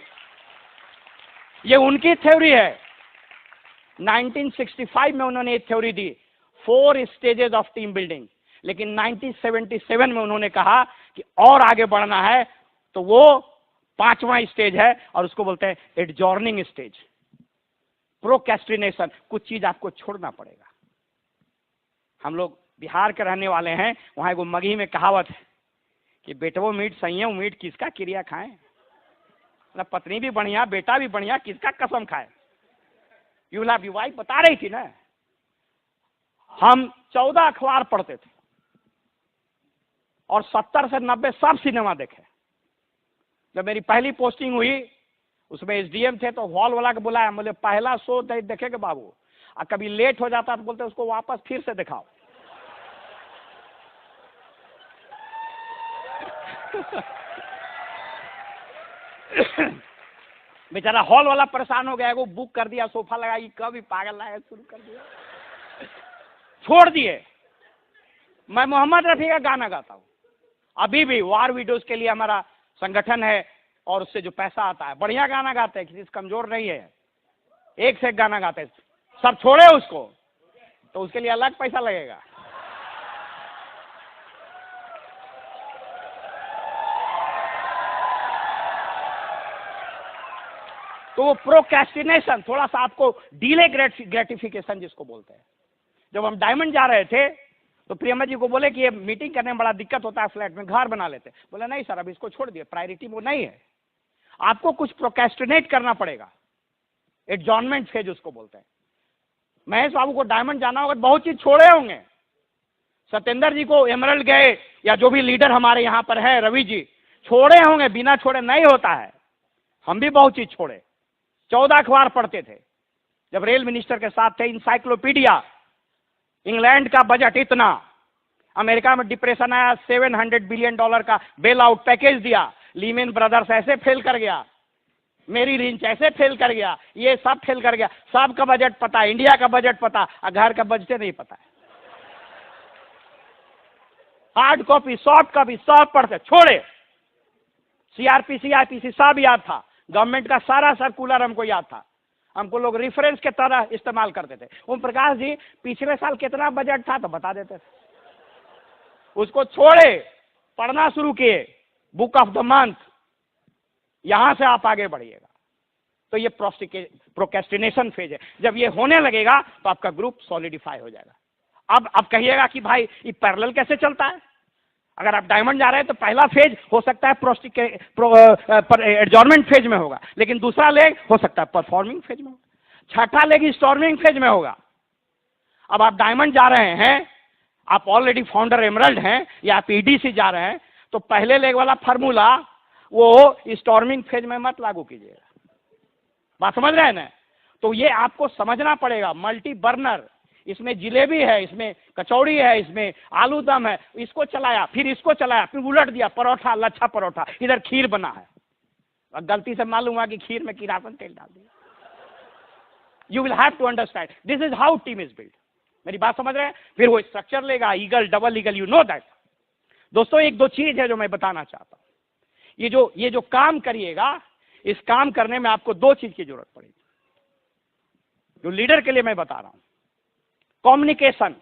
ये उनकी थ्योरी है। 1965 में उन्होंने ये theory the, 4 stages of team building. लेकिन 1977 में उन्होंने कहा कि और आगे बढ़ना है तो वो 5वां स्टेज है और उसको बोलते हैं एडजॉर्निंग स्टेज, प्रोक्रेस्टिनेशन। कुछ चीज आपको छोड़ना पड़ेगा। हम लोग बिहार के रहने वाले हैं, वहां एगो मगही में कहावत है कि बेटवो मीट सही है, मीट किसका क्रिया खाएं। मतलब पत्नी भी बढ़िया, बेटा भी बढ़िया, किसका कसम खाए। यूलाभ वाइफ बता रही थी ना, हम 14 अखबार पढ़ते थे और 70 से 90 सब सिनेमा देखे। जब मेरी पहली पोस्टिंग हुई उसमें एसडीएम थे तो हॉल वाला के बुलाया, बोले पहला शो देखेंगे बाबू, और कभी लेट हो जाता तो बोलते उसको वापस फिर से दिखाओ। बेचारा हॉल वाला परेशान हो गया, वो बुक कर दिया, सोफा लगाई, कभी पागल लाया शुरू कर दिया, छोड़ दिए। मैं मोहम्मद रफी का गाना गाता हूँ अभी भी, वार वीडियोस के लिए हमारा संगठन है और उससे जो पैसा आता है, बढ़िया गाना गाते हैं, किसी से कमजोर नहीं है, एक से एक गाना गाते हैं। सब छोड़े उसको तो उसके लिए अलग पैसा लगेगा। तो वो प्रोक्रेस्टिनेशन, थोड़ा सा आपको डिले ग्रेटिफिकेशन जिसको बोलते हैं। जब हम डायमंड जा रहे थे तो प्रियमा जी को बोले कि ये मीटिंग करने में बड़ा दिक्कत होता है, फ्लैट में घर बना लेते। बोले नहीं सर, अब इसको छोड़ दिए, प्रायोरिटी वो नहीं है, आपको कुछ प्रोक्रेस्टिनेट करना पड़ेगा। एडजॉर्नमेंट फेज उसको बोलते हैं। महेश बाबू को डायमंड जाना होगा, बहुत चीज छोड़े होंगे। सत्येंद्र जी को एमरल्ड गए, या जो भी लीडर हमारे यहाँ पर है, रवि जी, छोड़े होंगे, बिना छोड़े नहीं होता है। हम भी बहुत चीज छोड़े। 14 अखबार पढ़ते थे जब रेल मिनिस्टर के साथ थे, इंसाइक्लोपीडिया। इंग्लैंड का बजट इतना, अमेरिका में डिप्रेशन आया, $700 बिलियन का बेल आउट पैकेज दिया, लीमेन ब्रदर्स ऐसे फेल कर गया, मेरी रिंच ऐसे फेल कर गया, ये सब फेल कर गया। सबका बजट पता, इंडिया का बजट पता, घर का बजट नहीं पता है। हार्ड कॉपी, सॉफ्ट कॉपी सब पढ़ते, छोड़े। सीआरपीसी, आईपीसी सब याद था, गवर्नमेंट का सारा सर्कुलर हमको याद था, हमको लोग रेफरेंस के तरह इस्तेमाल करते थे। ओम प्रकाश जी पिछले साल कितना बजट था तो बता देते थे। उसको छोड़े, पढ़ना शुरू किए, बुक ऑफ द मंथ, यहां से आप आगे बढ़िएगा। तो ये प्रोक्रेस्टिनेशन फेज है। जब ये होने लगेगा तो आपका ग्रुप सॉलिडिफाई हो जाएगा। अब कहिएगा कि भाई ये पैरेलल कैसे चलता है। अगर आप डायमंड जा रहे हैं तो पहला फेज हो सकता है एडजॉर्नमेंट फेज में होगा, लेकिन दूसरा लेग हो सकता है परफॉर्मिंग फेज में होगा, छठा लेग स्टॉर्मिंग फेज में होगा। अब आप डायमंड जा रहे हैं, आप ऑलरेडी फाउंडर एमरल्ड हैं, या आप ईडीसी जा रहे हैं, तो पहले लेग वाला फार्मूला वो स्टॉर्मिंग फेज में मत लागू कीजिएगा। बात समझ रहे हैं ना। तो ये आपको समझना पड़ेगा। मल्टी बर्नर, इसमें जिलेबी है, इसमें कचौड़ी है, इसमें आलू दम है, इसको चलाया, फिर इसको चलाया, फिर उलट दिया, परोठा, लच्छा परोठा, इधर खीर बना है, और गलती से मालूम हुआ कि खीर में किरासन तेल डाल दिया। You will have to understand this is how team is build. मेरी बात समझ रहे हैं। फिर वो स्ट्रक्चर लेगा, eagle, double eagle, you know that. दोस्तों एक दो चीज है जो मैं बताना चाहता हूं। ये जो काम करिएगा, इस काम करने में आपको 2 चीज की जरूरत पड़ेगी, जो लीडर के लिए मैं बता रहा हूं। कम्युनिकेशन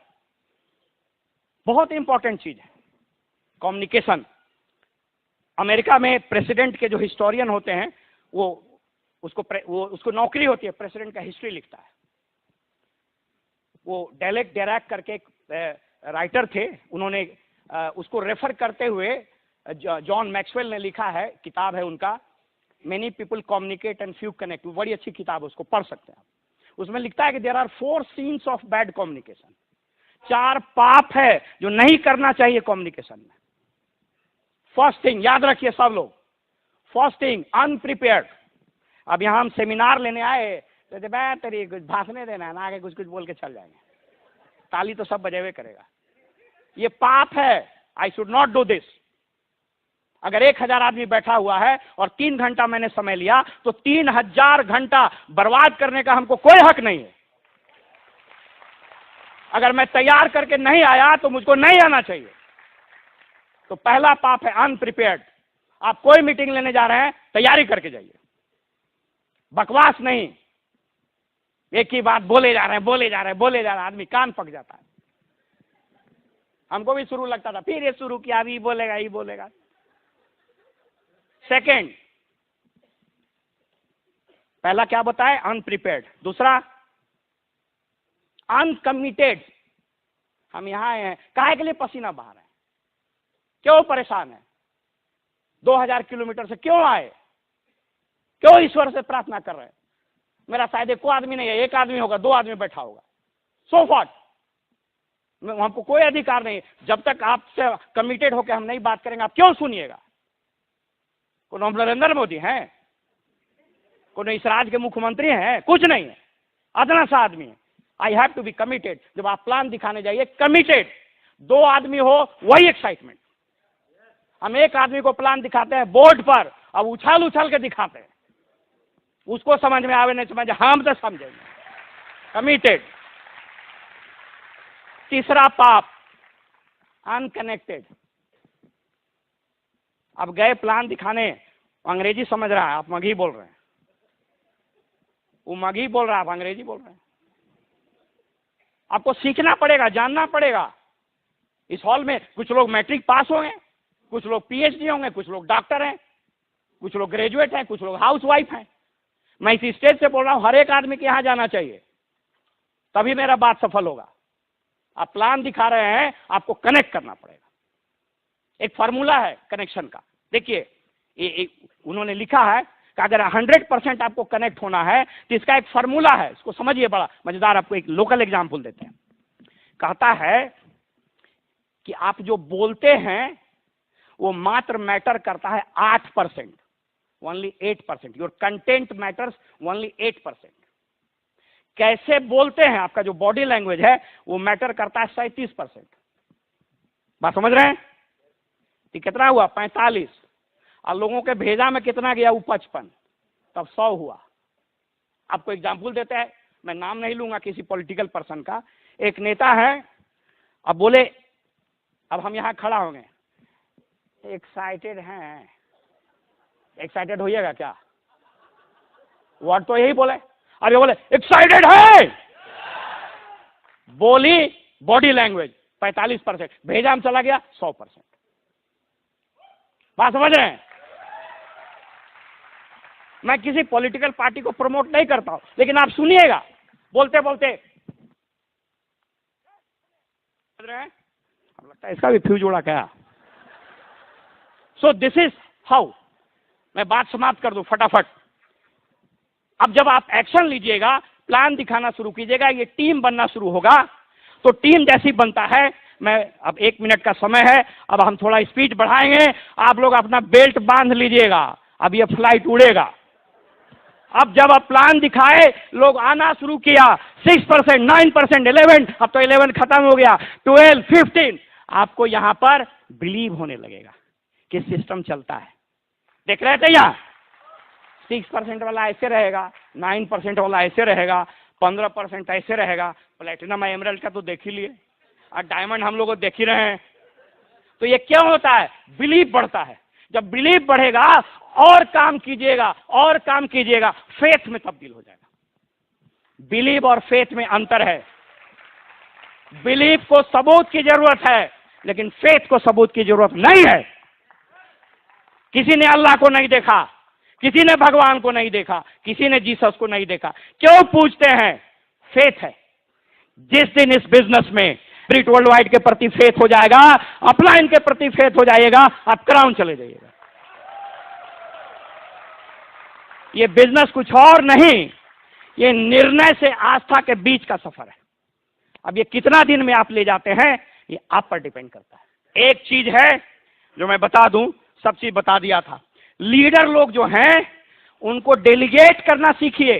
बहुत इंपॉर्टेंट चीज है। कम्युनिकेशन, अमेरिका में प्रेसिडेंट के जो हिस्टोरियन होते हैं वो उसको नौकरी होती है, प्रेसिडेंट का हिस्ट्री लिखता है। वो डेलेक डेराक करके एक राइटर थे, उन्होंने उसको रेफर करते हुए जॉन मैक्सवेल ने लिखा है, किताब है उनका, many people communicate and few connect. बड़ी अच्छी किताब है, उसको पढ़ सकते हैं आप। उसमें लिखता है कि there are 4 sins of bad communication. 4 पाप है जो नहीं करना चाहिए कम्युनिकेशन में। फर्स्ट थिंग, याद रखिए सब लोग, फर्स्ट थिंग अनप्रिपेयर्ड। अब यहां हम सेमिनार लेने आए तो तेरी कुछ भाषण देना है ना, आगे कुछ कुछ बोल के चल जाएंगे, ताली तो सब बजेवे करेगा। ये पाप है, I should not do this. अगर 1000 आदमी बैठा हुआ है और 3 घंटा मैंने समय लिया तो 3000 घंटा बर्बाद करने का हमको कोई हक नहीं है। अगर मैं तैयार करके नहीं आया तो मुझको नहीं आना चाहिए। तो पहला पाप है अनप्रिपेयर्ड। आप कोई मीटिंग लेने जा रहे हैं, तैयारी करके जाइए, बकवास नहीं। एक ही बात बोले जा रहे हैं, आदमी कान पक जाता है। हमको भी शुरू लगता था, फिर ये शुरू किया, अभी ही बोलेगा। सेकंड, पहला क्या बताए, अनप्रिपेयर्ड। दूसरा अनकमिटेड। हम यहां आए हैं, काहे के लिए पसीना बहा रहे हैं, क्यों परेशान है, 2000 किलोमीटर से क्यों आए, क्यों ईश्वर से प्रार्थना कर रहे हैं। मेरा शायद एक आदमी नहीं है, 1 आदमी होगा, 2 आदमी बैठा होगा, सो व्हाट, हमको कोई अधिकार नहीं। जब तक आपसे कमिटेड होकर हम नहीं बात करेंगे, आप क्यों सुनिएगा। कौन हम नरेंद्र मोदी हैं, कौन इस राज्य के मुख्यमंत्री हैं, कुछ नहीं है, अदना सा आदमी है। I have to be committed. जब आप प्लान दिखाने जाइए, कमिटेड। 2 आदमी हो, वही एक्साइटमेंट। हम 1 आदमी को प्लान दिखाते हैं बोर्ड पर, अब उछाल के दिखाते हैं, उसको समझ में आवे नहीं समझ, हम तो समझेंगे। कमिटेड। तीसरा पाप अनकनेक्टेड। अब गए प्लान दिखाने, अंग्रेजी समझ रहा है, आप मगही बोल रहे हैं, वो मगही बोल रहा है, आप अंग्रेजी बोल रहे हैं। आपको सीखना पड़ेगा, जानना पड़ेगा। इस हॉल में कुछ लोग मैट्रिक पास होंगे, कुछ लोग पीएचडी होंगे, कुछ लोग डॉक्टर हैं, कुछ लोग ग्रेजुएट हैं, कुछ लोग हाउसवाइफ हैं। मैं इस स्टेज से बोल रहा हूं, हर एक आदमी के यहां जाना चाहिए, तभी मेरा बात सफल होगा। आप प्लान दिखा रहे हैं, आपको कनेक्ट करना पड़ेगा। एक फार्मूला है कनेक्शन का, देखिए उन्होंने लिखा है कि अगर 100% आपको कनेक्ट होना है तो इसका एक फार्मूला है, इसको समझिए, बड़ा मजेदार। आपको एक लोकल एग्जांपल देते हैं। कहता है कि आप जो बोलते हैं वो मात्र मैटर करता है 8%, only 8%। Your content matters only 8%। कैसे बोलते हैं, आपका जो बॉडी लैंग्वेज है वो मैटर करता है 37%। बात समझ रहे हैं। कितना हुआ, 45। और लोगों के भेजा में कितना गया, वो 55, तब 100 हुआ। आपको एग्जाम्पल देते हैं, मैं नाम नहीं लूंगा किसी पॉलिटिकल पर्सन का। एक नेता है, अब बोले, अब हम यहां खड़ा होंगे, एक्साइटेड हैं, एक्साइटेड होइएगा क्या, वर्ड तो यही बोले। अब ये बोले एक्साइटेड है, बोली बॉडी लैंग्वेज 45%, भेजा में चला गया 100%। बात समझ रहे हैं। मैं किसी पॉलिटिकल पार्टी को प्रमोट नहीं करता हूं, लेकिन आप सुनिएगा, बोलते बोलते समझ रहे हैं, अब लगता है इसका भी फ्यूज उड़ा क्या। सो दिस इज हाउ, मैं बात समाप्त कर दूं फटाफट। अब जब आप एक्शन लीजिएगा, प्लान दिखाना शुरू कीजिएगा, ये टीम बनना शुरू होगा। तो टीम जैसी बनता है, मैं अब 1 मिनट का समय है, अब हम थोड़ा स्पीड बढ़ाएंगे, आप लोग अपना बेल्ट बांध लीजिएगा, अब ये फ्लाइट उड़ेगा। अब जब आप प्लान दिखाए, लोग आना शुरू किया, 6%, 9%, 11, अब तो 11 खत्म हो गया, 12, 15, आपको यहां पर बिलीव होने लगेगा कि सिस्टम चलता है। देख रहे थे यहाँ 6% वाला ऐसे रहेगा, 9% वाला ऐसे रहेगा, 15% ऐसे रहेगा। प्लेटिनम एमरल्ड का तो देख ही लिए, और डायमंड हम लोग को देख ही रहे हैं। तो ये क्यों होता है, बिलीव बढ़ता है। जब बिलीव बढ़ेगा और काम कीजिएगा, और काम कीजिएगा, फेथ में तब्दील हो जाएगा। बिलीव और फेथ में अंतर है। बिलीव को सबूत की जरूरत है, लेकिन फेथ को सबूत की जरूरत नहीं है। किसी ने अल्लाह को नहीं देखा, किसी ने भगवान को नहीं देखा, किसी ने जीसस को नहीं देखा। क्यों पूछते हैं? फेथ है। जिस दिन इस बिजनेस में ब्रिट वर्ल्ड वाइड के प्रति फेथ हो जाएगा, अपलाइन के प्रति फेथ हो जाएगा, आप क्राउन चले जाइएगा। ये बिजनेस कुछ और नहीं, ये निर्णय से आस्था के बीच का सफर है। अब ये कितना दिन में आप ले जाते हैं, ये आप पर डिपेंड करता है। एक चीज है जो मैं बता दूं, सब चीज बता दिया था। लीडर लोग जो हैं उनको डेलीगेट करना सीखिए।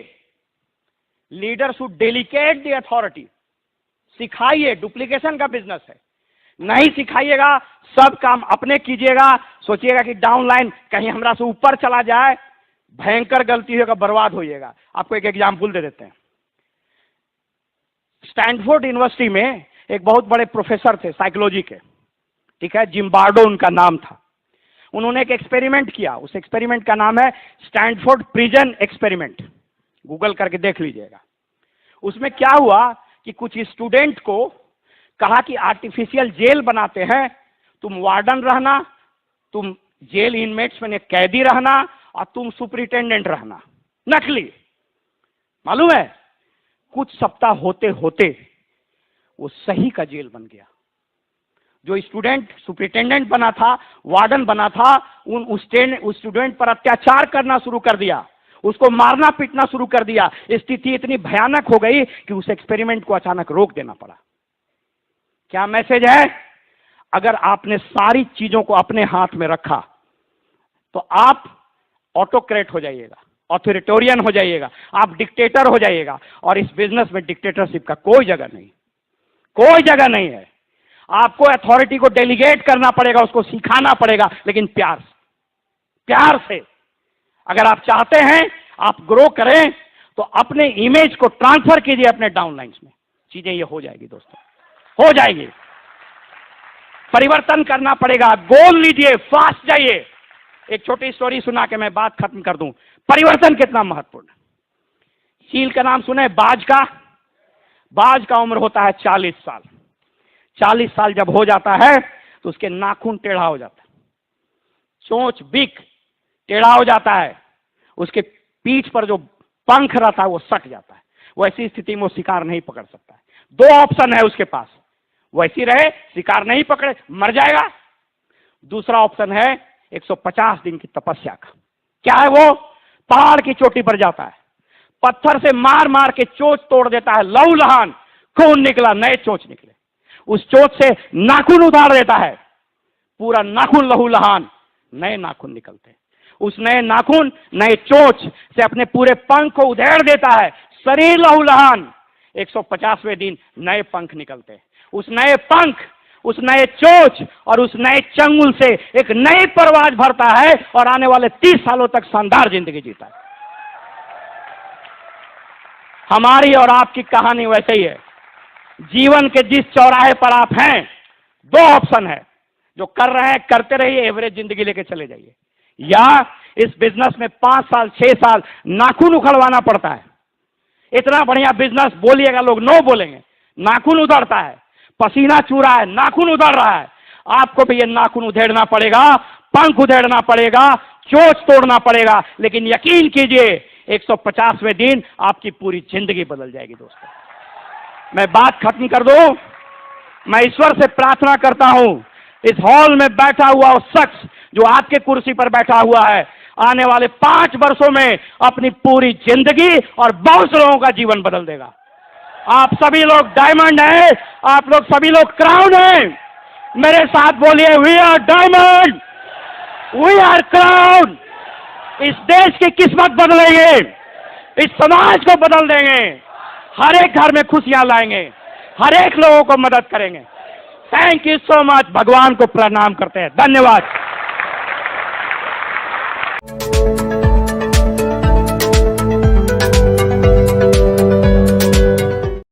Leader should delegate the authority. सिखाइए, डुप्लीकेशन का बिजनेस है। नहीं सिखाइएगा, सब काम अपने कीजिएगा, सोचिएगा कि डाउनलाइन कहीं हमरा से ऊपर चला जाए, भयंकर गलती होगा, बर्बाद होइएगा। आपको एक एग्जाम्पल दे देते हैं। स्टैनफोर्ड यूनिवर्सिटी में एक बहुत बड़े प्रोफेसर थे साइकोलॉजी के, ठीक है, जिम्बार्डो उनका नाम था। उन्होंने एक एक्सपेरिमेंट किया। उस एक्सपेरिमेंट का नाम है स्टैनफोर्ड प्रिजन एक्सपेरिमेंट। गूगल करके देख लीजिएगा। उसमें क्या हुआ कि कुछ स्टूडेंट को कहा कि आर्टिफिशियल जेल बनाते हैं, तुम वार्डन रहना, तुम जेल इनमेट्स में कैदी रहना और तुम सुपरिटेंडेंट रहना, नकली। मालूम है, कुछ सप्ताह होते होते वो सही का जेल बन गया। जो स्टूडेंट सुपरिटेंडेंट बना था, वार्डन बना था, उस स्टूडेंट पर अत्याचार करना शुरू कर दिया, उसको मारना पीटना शुरू कर दिया। स्थिति इतनी भयानक हो गई कि उस एक्सपेरिमेंट को अचानक रोक देना पड़ा। क्या मैसेज है? अगर आपने सारी चीजों को अपने हाथ में रखा तो आप ऑटोक्रेट हो जाइएगा, ऑथोरिटेरियन हो जाइएगा, आप डिक्टेटर हो जाइएगा। और इस बिजनेस में डिक्टेटरशिप का कोई जगह नहीं, कोई जगह नहीं है। आपको अथॉरिटी को डेलीगेट करना पड़ेगा, उसको सिखाना पड़ेगा, लेकिन प्यार से, प्यार से। अगर आप चाहते हैं आप ग्रो करें तो अपने इमेज को ट्रांसफर कीजिए अपने डाउनलाइंस में। चीजें ये हो जाएगी दोस्तों, हो जाएगी। परिवर्तन करना पड़ेगा। गोल लीजिए, फास्ट जाइए। एक छोटी स्टोरी सुना के मैं बात खत्म कर दूं। परिवर्तन कितना महत्वपूर्ण। चील का नाम सुने, बाज का। बाज का उम्र होता है 40 साल। 40 साल जब हो जाता है तो उसके नाखून टेढ़ा हो जाता है, चोंच बिक टेढ़ा हो जाता है, उसके पीठ पर जो पंख रहता है वो सट जाता है। वैसी स्थिति में वो शिकार नहीं पकड़ सकता है। दो ऑप्शन है उसके पास, वैसी रहे, शिकार नहीं पकड़े, मर जाएगा। दूसरा ऑप्शन है 150 दिन की तपस्या का। क्या है वो? पहाड़ की चोटी पर जाता है, पत्थर से मार मार के चोंच तोड़ देता है, लहू लहान, खून निकला, नए चोंच निकले। उस चोंच से नाखून उतार देता है, पूरा नाखून लहू लहान, नए नाखून निकलते हैं। उस नए नाखून, नए चोंच से अपने पूरे पंख को उधेड़ देता है, शरीर लहू लहान। 150वें दिन नए पंख निकलते हैं। उस नए पंख, उस नए चोंच और उस नए चंगुल से एक नई परवाज भरता है और आने वाले 30 सालों तक शानदार जिंदगी जीता है। हमारी और आपकी कहानी वैसे ही है। जीवन के जिस चौराहे पर आप हैं, दो ऑप्शन है। जो कर रहे हैं करते रहिए, एवरेज जिंदगी लेके चले जाइए, या इस बिजनेस में 5 साल 6 साल नाखून उखड़वाना पड़ता है। इतना बढ़िया बिजनेस बोलिएगा, लोग नो बोलेंगे, नाखून उधड़ता है, पसीना चू रहा है, नाखून उधड़ रहा है। आपको भी ये नाखून उधेड़ना पड़ेगा, पंख उधेड़ना पड़ेगा, चोंच तोड़ना पड़ेगा। लेकिन यकीन कीजिए 150वें दिन आपकी पूरी जिंदगी बदल जाएगी। दोस्तों, मैं बात खत्म कर दूं। मैं ईश्वर से प्रार्थना करता हूं, इस हॉल में बैठा हुआ वो शख्स जो आपके कुर्सी पर बैठा हुआ है, आने वाले 5 वर्षों में अपनी पूरी जिंदगी और बहुत से लोगों का जीवन बदल देगा। आप सभी लोग डायमंड हैं, आप लोग सभी लोग क्राउन हैं। मेरे साथ बोलिए, we are diamond, we are crown. इस देश की किस्मत बदलेंगे, इस समाज को बदल देंगे, हर एक घर में खुशियां लाएंगे, हर एक लोगों को मदद करेंगे। Thank you so much. भगवान को प्रणाम करते हैं। धन्यवाद।